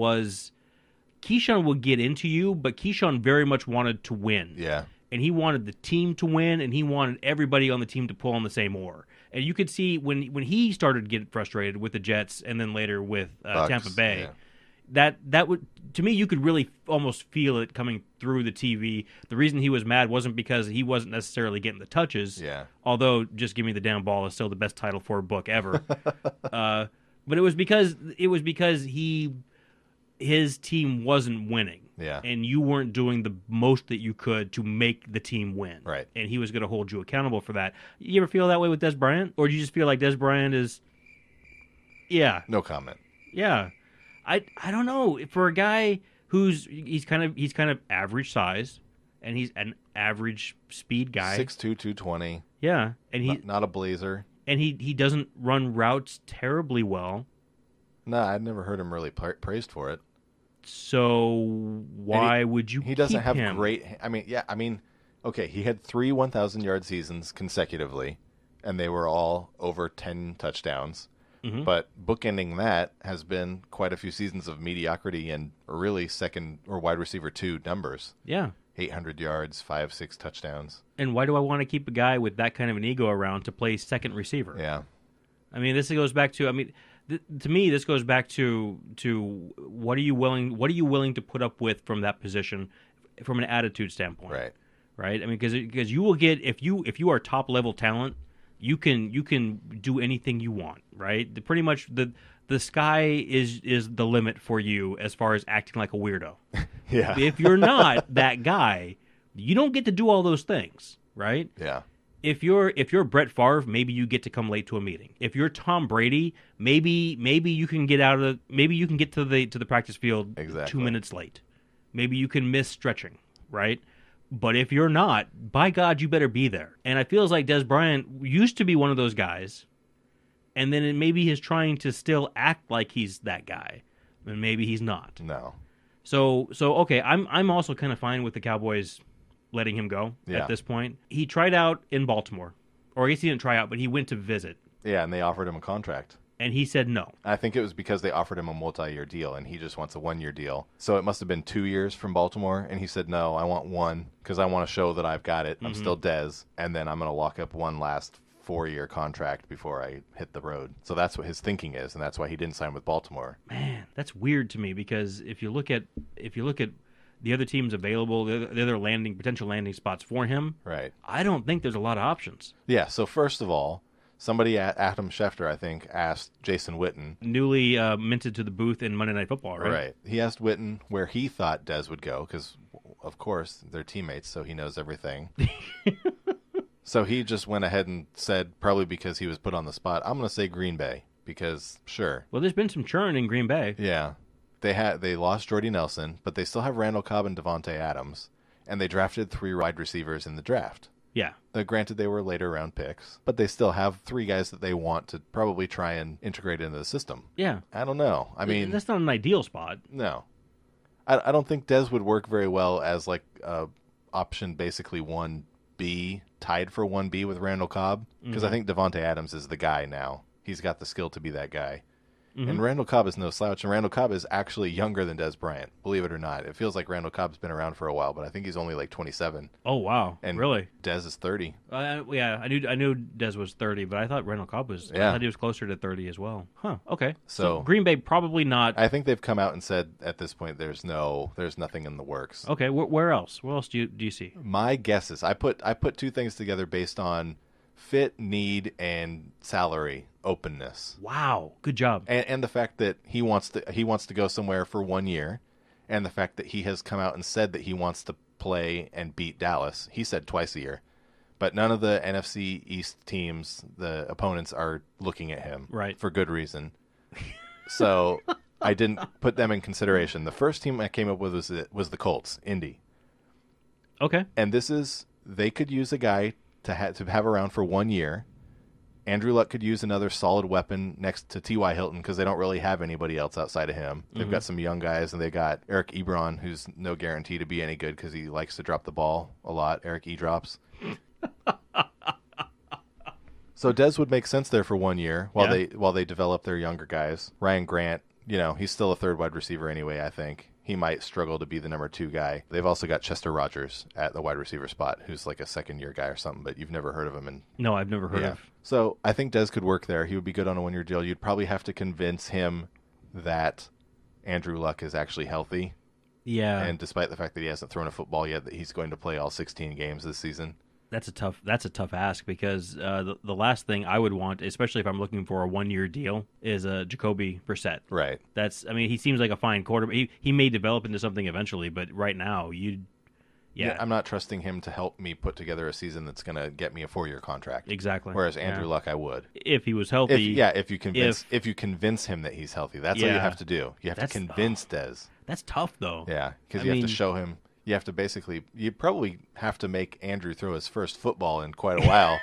would get into you, but Keyshawn very much wanted to win. Yeah. And he wanted the team to win, and he wanted everybody on the team to pull on the same oar. And you could see when he started getting frustrated with the Jets and then later with Tampa Bay. Yeah. That would, to me, you could really almost feel it coming through the TV. The reason he was mad wasn't because he wasn't necessarily getting the touches. Yeah. Although "Just Give Me the Damn Ball" is still the best title for a book ever. But it was because his team wasn't winning. Yeah. And you weren't doing the most that you could to make the team win. Right. And he was going to hold you accountable for that. You ever feel that way with Dez Bryant, or do you just feel like Dez Bryant is? Yeah. No comment. Yeah. I don't know, for a guy he's kind of average size, and he's an average speed guy. 6'2", 220. Yeah, and he's not a blazer. And he doesn't run routes terribly well. No, I'd never heard him really praised for it. So why would you? He doesn't have him? great. I mean, okay, he had 3 1,000-yard seasons consecutively, and they were all over 10 touchdowns. Mm-hmm. But bookending that has been quite a few seasons of mediocrity and really second or wide receiver 2 numbers. Yeah. 800 yards, 5-6 touchdowns. And why do I want to keep a guy with that kind of an ego around to play second receiver? Yeah. I mean, this goes back to, to me, this goes back to what are you willing to put up with from that position from an attitude standpoint? Right. Right? I mean, because you will get, if you are top level talent, you can do anything you want, right? Pretty much the sky is the limit for you as far as acting like a weirdo. Yeah. If you're not that guy, you don't get to do all those things, right? Yeah. If you're Brett Favre, maybe you get to come late to a meeting. If you're Tom Brady, maybe you can get to the practice field 2 minutes late. Maybe you can miss stretching, right? But if you're not, by God, you better be there. And it feels like Dez Bryant used to be one of those guys, and then maybe he's trying to still act like he's that guy, and maybe he's not. No. So okay, I'm also kind of fine with the Cowboys letting him go Yeah. at this point. He tried out in Baltimore. Or I guess he didn't try out, but he went to visit. Yeah, and they offered him a contract. And he said no. I think it was because they offered him a multi-year deal, and he just wants a 1-year deal. So it must have been 2 years from Baltimore, and he said, no, I want 1 because I want to show that I've got it. I'm still Dez, and then I'm going to lock up one last 4-year contract before I hit the road. So that's what his thinking is, and that's why he didn't sign with Baltimore. Man, that's weird to me because if you look at the other teams available, the other potential landing spots for him, Right. I don't think there's a lot of options. Yeah, so first of all, somebody at Adam Schefter, I think, asked Jason Witten. Newly minted to the booth in Monday Night Football, right? Right. He asked Witten where he thought Dez would go because, of course, they're teammates, so he knows everything. So he just went ahead and said, probably because he was put on the spot, I'm going to say Green Bay because, sure. Well, there's been some churn in Green Bay. Yeah. They lost Jordy Nelson, but they still have Randall Cobb and Devontae Adams, and they drafted 3 wide receivers in the draft. Yeah. Granted, they were later round picks, but they still have 3 guys that they want to probably try and integrate into the system. Yeah. I don't know. I mean, that's not an ideal spot. no. I don't think Dez would work very well as like option basically 1B, tied for 1B with Randall Cobb, because I think Devontae Adams is the guy now. He's got the skill to be that guy. And Randall Cobb is no slouch, and Randall Cobb is actually younger than Dez Bryant, believe it or not. It feels like Randall Cobb's been around for a while, but I think he's only like 27. Oh, wow. And really? Dez is 30. Yeah, I knew Dez was 30, but I thought Randall Cobb was. Yeah. I thought he was closer to 30 as well. Huh. Okay. So Green Bay probably not. I think they've come out and said at this point there's nothing in the works. Okay. Where else? Where else do you see? My guess is I put 2 things together based on fit, need, and salary openness. Wow. Good job. And the fact that he wants to go somewhere for 1 year, and the fact that he has come out and said that he wants to play and beat Dallas. He said twice a year. But none of the NFC East teams, the opponents, are looking at him. Right. For good reason. So I didn't put them in consideration. The first team I came up with was the Colts, Indy. Okay. And they could use a guy to have around for 1 year. Andrew Luck could use another solid weapon next to T.Y. Hilton because they don't really have anybody else outside of him. They've got some young guys, and they got Eric Ebron, who's no guarantee to be any good because he likes to drop the ball a lot. Eric E-drops. So Dez would make sense there for 1 year while they develop their younger guys. Ryan Grant, he's still a 3rd wide receiver anyway, I think. He might struggle to be the number 2 guy. They've also got Chester Rogers at the wide receiver spot, who's like a 2nd-year guy or something, but you've never heard of him. No, I've never heard of. So I think Dez could work there. He would be good on a 1-year deal. You'd probably have to convince him that Andrew Luck is actually healthy. Yeah. And despite the fact that he hasn't thrown a football yet, that he's going to play all 16 games this season. That's a tough ask because the last thing I would want, especially if I'm looking for a 1-year deal, is a Jacoby Brissett. Right. He seems like a fine quarterback. He may develop into something eventually, but right now, I'm not trusting him to help me put together a season that's going to get me a 4-year contract. Exactly. Whereas Andrew Luck, I would. If he was healthy. If you convince him that he's healthy, that's what you have to do. You have to convince Dez. That's tough, though. Yeah, because you have to show him. You have to you probably have to make Andrew throw his first football in quite a while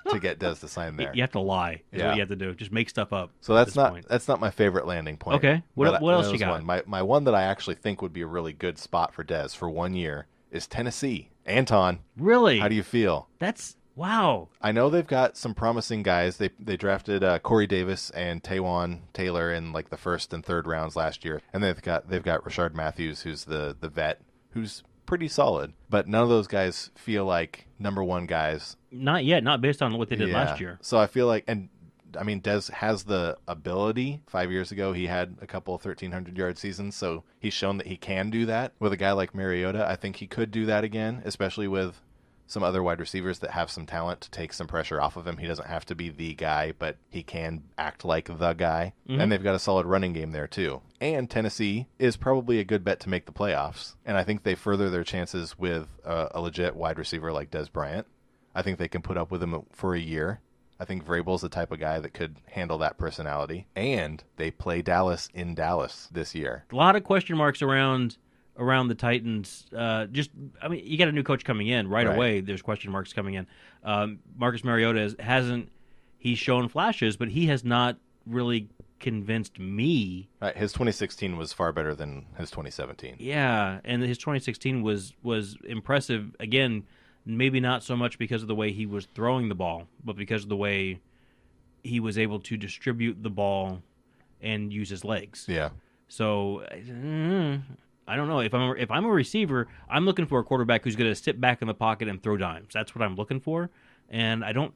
to get Dez to sign there. You have to lie. Is what you have to do. Just make stuff up. So that's not my favorite landing point. Okay. What else you got? My one that I actually think would be a really good spot for Dez for 1 year is Tennessee. Anton. Really? How do you feel? That's wow. I know they've got some promising guys. They drafted Corey Davis and Taywan Taylor in like the 1st and 3rd rounds last year, and they've got Rashard Matthews, who's the vet, who's pretty solid. But none of those guys feel like number 1 guys. Not yet. Not based on what they did last year. So I feel like, Dez has the ability. 5 years ago, he had a couple 1,300-yard seasons, so he's shown that he can do that. With a guy like Mariota, I think he could do that again, especially with some other wide receivers that have some talent to take some pressure off of him. He doesn't have to be the guy, but he can act like the guy. Mm-hmm. And they've got a solid running game there, too. And Tennessee is probably a good bet to make the playoffs. And I think they further their chances with a legit wide receiver like Dez Bryant. I think they can put up with him for a year. I think Vrabel's the type of guy that could handle that personality. And they play Dallas in Dallas this year. A lot of question marks around the Titans. You got a new coach coming in right away. There's question marks coming in. Marcus Mariota he's shown flashes, but he has not really convinced me. Right, his 2016 was far better than his 2017. Yeah, and his 2016 was impressive. Again, maybe not so much because of the way he was throwing the ball, but because of the way he was able to distribute the ball and use his legs. Yeah. So I don't know. If I'm a receiver, I'm looking for a quarterback who's going to sit back in the pocket and throw dimes. That's what I'm looking for. And I don't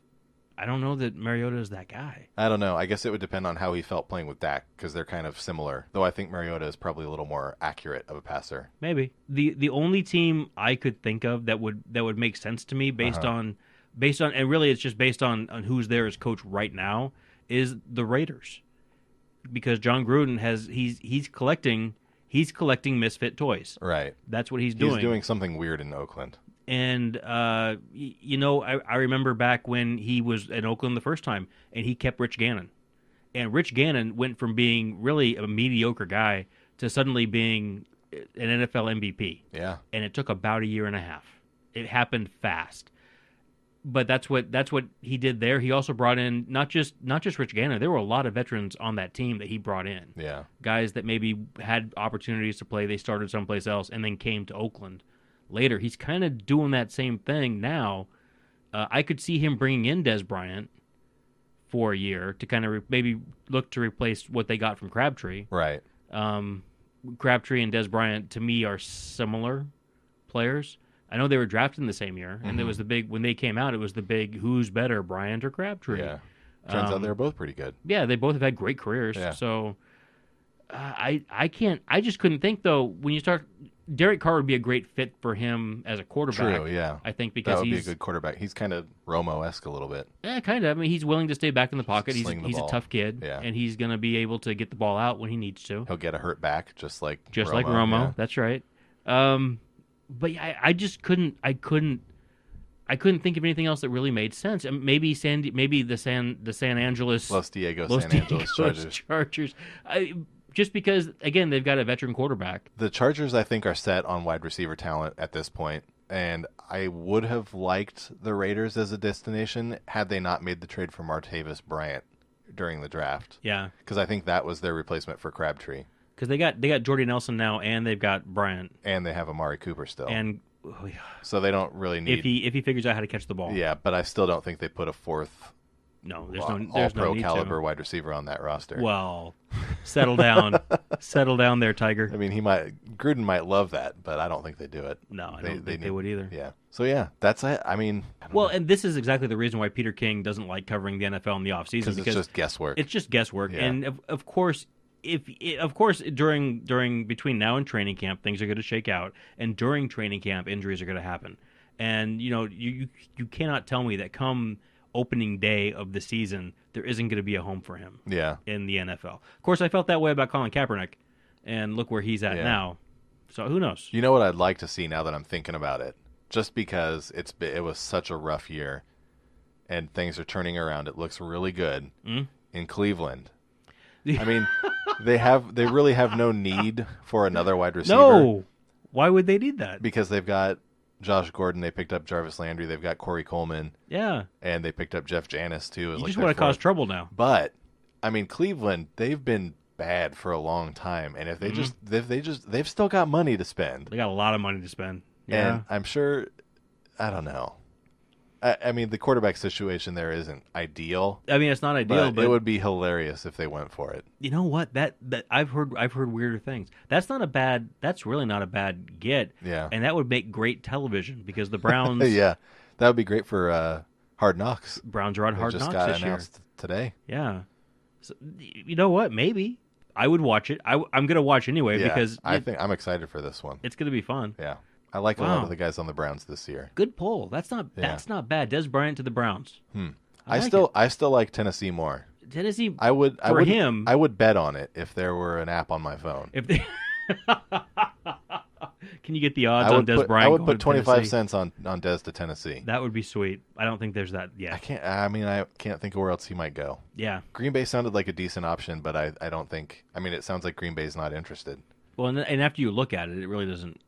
know that Mariota is that guy. I don't know. I guess it would depend on how he felt playing with Dak, because they're kind of similar. Though I think Mariota is probably a little more accurate of a passer. Maybe. The only team I could think of that would make sense to me based on and really it's just based on who's there as coach right now is the Raiders. Because John Gruden he's collecting misfit toys. Right. That's what he's doing. He's doing something weird in Oakland. And, I remember back when he was in Oakland the first time, and he kept Rich Gannon. And Rich Gannon went from being really a mediocre guy to suddenly being an NFL MVP. Yeah. And it took about a year and a half. It happened fast. But that's what he did there. He also brought in not just Rich Gannon. There were a lot of veterans on that team that he brought in. Yeah. Guys that maybe had opportunities to play. They started someplace else and then came to Oakland later. He's kind of doing that same thing now. I could see him bringing in Dez Bryant for a year to kind of maybe look to replace what they got from Crabtree. Right. Crabtree and Dez Bryant, to me, are similar players. I know they were drafted in the same year, and it was the big, when they came out, it was the big, who's better, Bryant or Crabtree? Yeah. Turns out they're both pretty good. Yeah, they both have had great careers. Yeah. So I just couldn't think, though, when you start, Derek Carr would be a great fit for him as a quarterback. True, yeah. I think because that would be a good quarterback. He's kind of Romo-esque a little bit. Yeah, kind of. I mean, he's willing to stay back in the pocket. He's ball. a tough kid, Yeah. and he's going to be able to get the ball out when he needs to. He'll get a hurt back, just like like Romo. Yeah. That's right. But I just couldn't think of anything else that really made sense. And maybe the San Angeles Los Diego San Angeles Chargers. Just because, again, they've got a veteran quarterback. The Chargers, I think, are set on wide receiver talent at this point, and I would have liked the Raiders as a destination had they not made the trade for Martavis Bryant during the draft. Yeah, because I think that was their replacement for Crabtree. Because they got Jordy Nelson now, and they've got Bryant, and they have Amari Cooper still, and so they don't really need if he figures out how to catch the ball. Yeah, but I still don't think they put a fourth. No, there's no need caliber to. Wide receiver on that roster. Well, settle down, settle down there, Tiger. I mean, Gruden might love that, but I don't think they do it. No, I don't think they would either. Yeah. So yeah, that's it. I mean, and this is exactly the reason why Peter King doesn't like covering the NFL in the offseason because it's just guesswork. It's just guesswork, yeah. And of course. During between now and training camp, things are going to shake out, and during training camp, injuries are going to happen. And you cannot tell me that come opening day of the season, there isn't going to be a home for him. Yeah. In the NFL. Of course, I felt that way about Colin Kaepernick, and look where he's at now. So who knows? You know what I'd like to see now that I'm thinking about it, just because it was such a rough year, and things are turning around. It looks really good in Cleveland. I mean, they really have no need for another wide receiver. No. Why would they need that? Because they've got Josh Gordon, they picked up Jarvis Landry, they've got Corey Coleman. Yeah. And they picked up Jeff Janis too. You just want to cause trouble now. But I mean, Cleveland, they've been bad for a long time, and if they've still got money to spend. They got a lot of money to spend. Yeah. And I'm sure, I don't know. I mean, the quarterback situation there isn't ideal. I mean, it's not ideal, but it would be hilarious if they went for it. You know what? That I've heard weirder things. That's really not a bad get. Yeah. And that would make great television because the Browns. Yeah, that would be great for Hard Knocks. Browns are on Hard Knocks this year. Just got announced today. Yeah. So, you know what? Maybe I would watch it. I'm going to watch anyway because I think I'm excited for this one. It's going to be fun. Yeah. I like a lot of the guys on the Browns this year. Good pull. That's not bad. Dez Bryant to the Browns. I still like Tennessee more. Tennessee. I would bet on it if there were an app on my phone. Can you get the odds on Dez Bryant? I would put 25 cents on Dez to Tennessee. That would be sweet. I don't think there's that yet. I can't think of where else he might go. Yeah. Green Bay sounded like a decent option, but I don't think. I mean, it sounds like Green Bay's not interested. Well, and after you look at it, it really doesn't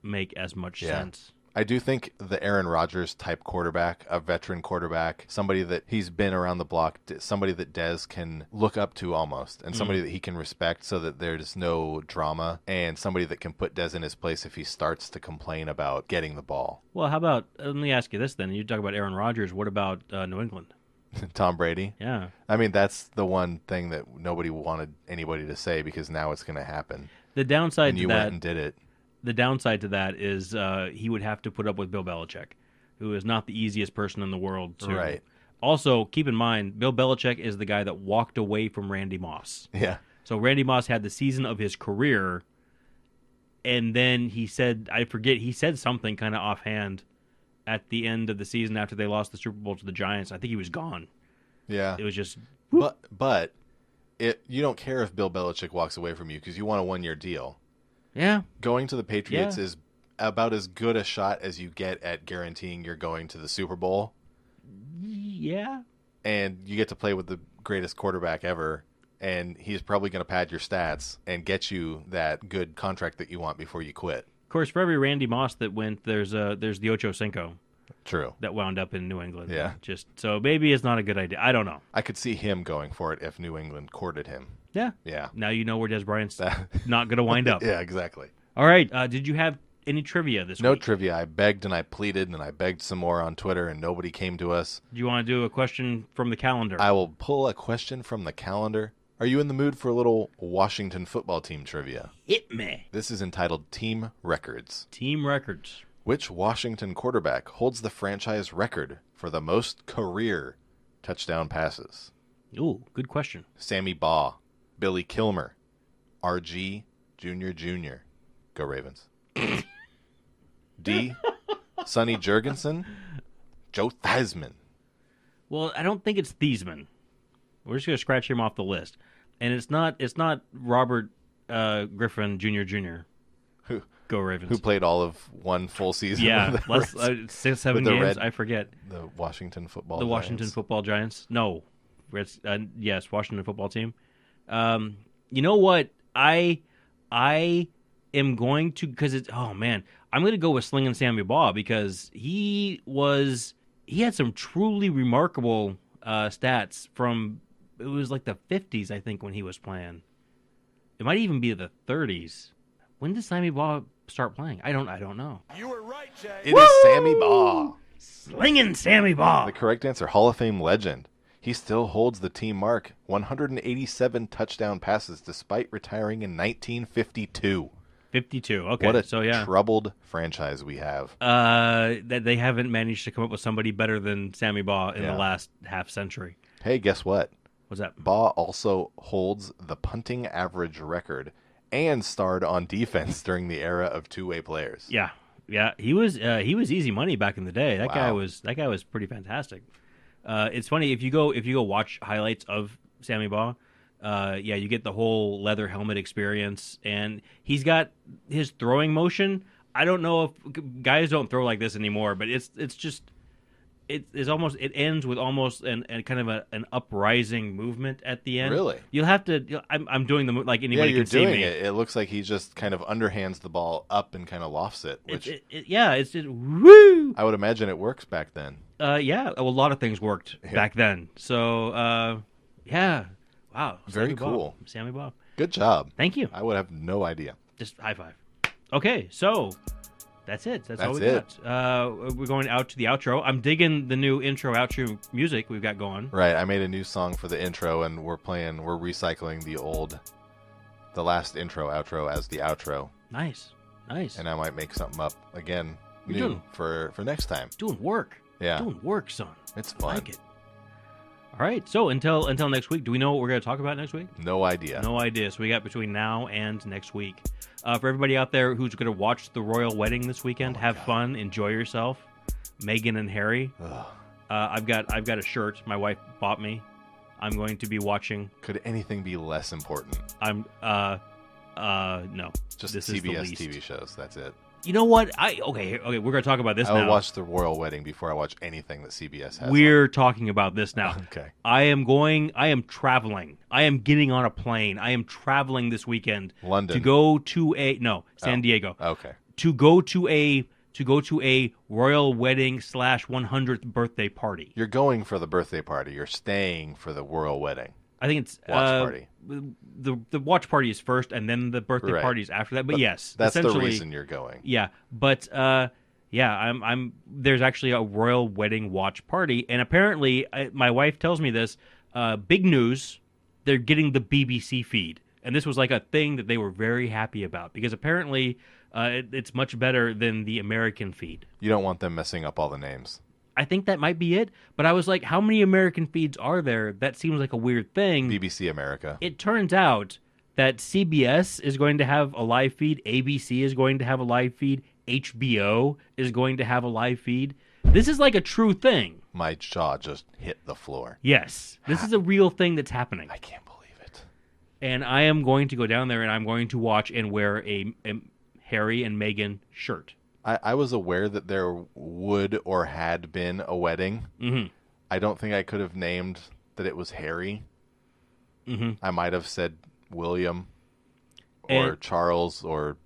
make as much sense. I do think the Aaron Rodgers type quarterback, a veteran quarterback, somebody that he's been around the block, somebody that Dez can look up to almost, and somebody that he can respect so that there's no drama, and somebody that can put Dez in his place if he starts to complain about getting the ball. Well, how about, let me ask you this then. You talk about Aaron Rodgers. What about New England? Tom Brady? Yeah. I mean, that's the one thing that nobody wanted anybody to say because now it's going to happen. The downside And to you that, went and did it. The downside to that is he would have to put up with Bill Belichick, who is not the easiest person in the world to. Right. Also, keep in mind, Bill Belichick is the guy that walked away from Randy Moss. Yeah. So Randy Moss had the season of his career, and then he said, I forget, he said something kind of offhand at the end of the season after they lost the Super Bowl to the Giants. I think he was gone. Yeah. It was just... But you don't care if Bill Belichick walks away from you because you want a one-year deal. Yeah. Going to the Patriots is about as good a shot as you get at guaranteeing you're going to the Super Bowl. Yeah. And you get to play with the greatest quarterback ever, and he's probably going to pad your stats and get you that good contract that you want before you quit. Of course, for every Randy Moss that went, there's the Ocho Cinco. True. That wound up in New England. Yeah. So maybe it's not a good idea. I don't know. I could see him going for it if New England courted him. Yeah. Yeah. Now you know where Dez Bryant's not going to wind up. Yeah, exactly. All right. Did you have any trivia this week? No trivia. I begged and I pleaded and I begged some more on Twitter and nobody came to us. Do you want to do a question from the calendar? I will pull a question from the calendar. Are you in the mood for a little Washington football team trivia? Hit me. This is entitled Team Records. Team records. Which Washington quarterback holds the franchise record for the most career touchdown passes? Ooh, good question. Sammy Baugh, Billy Kilmer, RG Jr. Go Ravens. D. Sonny Jurgensen, Joe Theismann. Well, I don't think it's Thiesman. We're just going to scratch him off the list. And it's not Robert Griffin Jr. Who Go Ravens. Who played all of one full season? Yeah, with 6-7 the games. red- I forget. the Washington football. The Giants. Washington Football Giants. No, yes, Washington football team. You know what? I am going to, because it's, oh man, I'm going to go with Slingin' Sammy Baugh because he had some truly remarkable stats from, it was like the 50s, I think, when he was playing. It might even be the 30s. When did Sammy Baugh start playing? I don't know. You were right, Jay. It is Sammy Baugh. Slingin' Sammy Baugh. The correct answer, Hall of Fame legend. He still holds the team mark, 187 touchdown passes despite retiring in 1952. 52. Okay. What a so yeah. troubled franchise we have. That they haven't managed to come up with somebody better than Sammy Baugh in the last half century. Hey, guess what? What's that? Baugh also holds the punting average record and starred on defense during the era of two-way players. Yeah. He was easy money back in the day. That guy was pretty fantastic. It's funny if you go watch highlights of Sammy Baugh. You get the whole leather helmet experience, and he's got his throwing motion. I don't know if guys don't throw like this anymore, but it ends with almost an kind of an uprising movement at the end. Really? You'll have to. I'm doing the like anybody you're can see doing me. it. It looks like he just kind of underhands the ball up and kind of lofts it. Which It's just woo. I would imagine it works back then. A lot of things worked back then. So wow, Very Sammy Baugh. cool. Sammy Baugh. Good job. Thank you. I would have no idea. Just high five. Okay, so that's it. That's all we got. We're going out to the outro. I'm digging the new intro outro music we've got going. Right. I made a new song for the intro, and we're recycling the last intro outro as the outro. Nice. And I might make something up again You're new for next time. Doing work. Yeah. Doing work, son. It's I fun. like it. All right. So until next week, do we know what we're going to talk about next week? No idea. No idea. So we got between now and next week. For everybody out there who's going to watch the royal wedding this weekend, have fun, enjoy yourself. Meghan and Harry. I've got a shirt my wife bought me. I'm going to be watching. Could anything be less important? No. Just this is the CBS least. TV shows. That's it. You know what? Okay. We're going to talk about this I now. will watch the royal wedding before I watch anything that CBS has. We're talking about this now. Okay. I am traveling. I am getting on a plane. I am traveling this weekend. London. To go to San Diego. Okay. To go to a to go to a royal wedding / 100th birthday party. You're going for the birthday party. You're staying for the royal wedding. I think it's Watch party. The watch party is first, and then the birthday Right. party is after that. But yes, That's the essentially, reason you're going. Yeah, but I'm there's actually a royal wedding watch party, and apparently my wife tells me this. Big news, they're getting the BBC feed, and this was like a thing that they were very happy about because apparently it's much better than the American feed. You don't want them messing up all the names. I think that might be it, but I was like, how many American feeds are there? That seems like a weird thing. BBC America. It turns out that CBS is going to have a live feed, ABC is going to have a live feed, HBO is going to have a live feed. This is like a true thing. My jaw just hit the floor. Yes, this is a real thing that's happening. I can't believe it. And I am going to go down there and I'm going to watch and wear a Harry and Meghan shirt. I was aware that there would or had been a wedding. Mm-hmm. I don't think I could have named that it was Harry. Mm-hmm. I might have said William or Charles or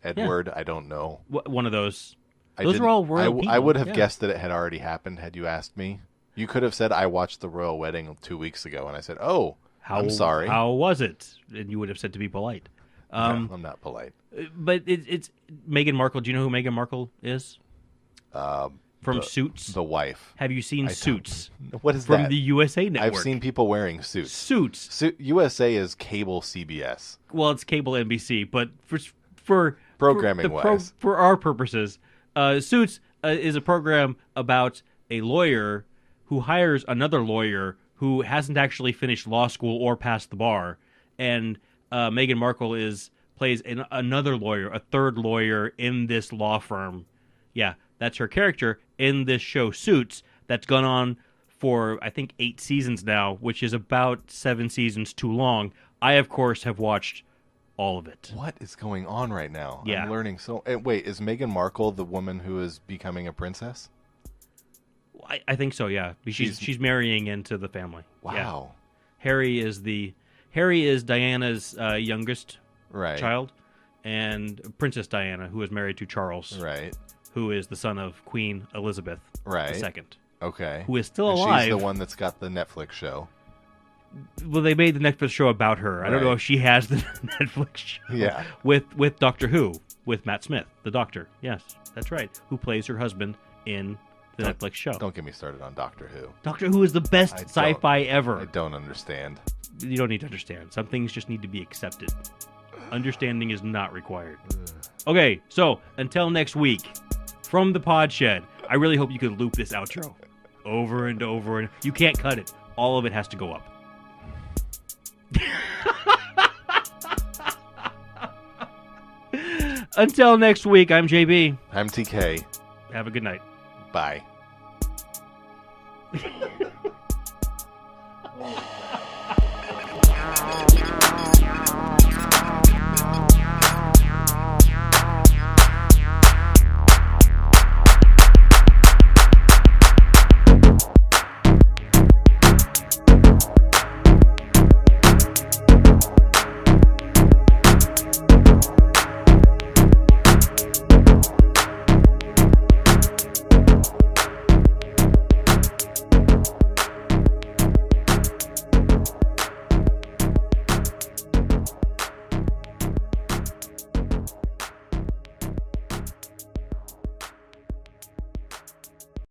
Edward. I don't know. One of those. Those are all royal people. I would have guessed that it had already happened had you asked me. You could have said, I watched the royal wedding 2 weeks ago. And I said, I'm sorry. How was it? And you would have said to be polite. No, I'm not polite. But it's Meghan Markle. Do you know who Meghan Markle is? From Suits. The wife. Have you seen Suits? What is from that? The USA Network. I've seen people wearing suits. Suits. USA is cable CBS. Well, it's cable NBC, but for programming-wise. For our purposes, Suits is a program about a lawyer who hires another lawyer who hasn't actually finished law school or passed the bar, and Meghan Markle plays another lawyer, a third lawyer in this law firm. Yeah, that's her character in this show, Suits, that's gone on for, I think, 8 seasons now, which is about 7 seasons too long. I, of course, have watched all of it. What is going on right now? Yeah. I'm learning so... Wait, is Meghan Markle the woman who is becoming a princess? I think so, yeah. She's marrying into the family. Wow. Yeah. Harry is Diana's youngest child, and Princess Diana, who is married to Charles, who is the son of Queen Elizabeth II. Okay. Who is still and alive. She's the one that's got the Netflix show. Well, they made the Netflix show about her. I don't know if she has the Netflix show. Yeah. With Doctor Who, with Matt Smith, the Doctor. Yes, that's right. Who plays her husband in the Netflix show. Don't get me started on Doctor Who. Doctor Who is the best sci-fi ever. I don't understand. You don't need to understand. Some things just need to be accepted. Understanding is not required. Okay, so until next week, from the Pod Shed, I really hope you could loop this outro over and over. And you can't cut it. All of it has to go up. Until next week, I'm JB. I'm TK. Have a good night. Bye.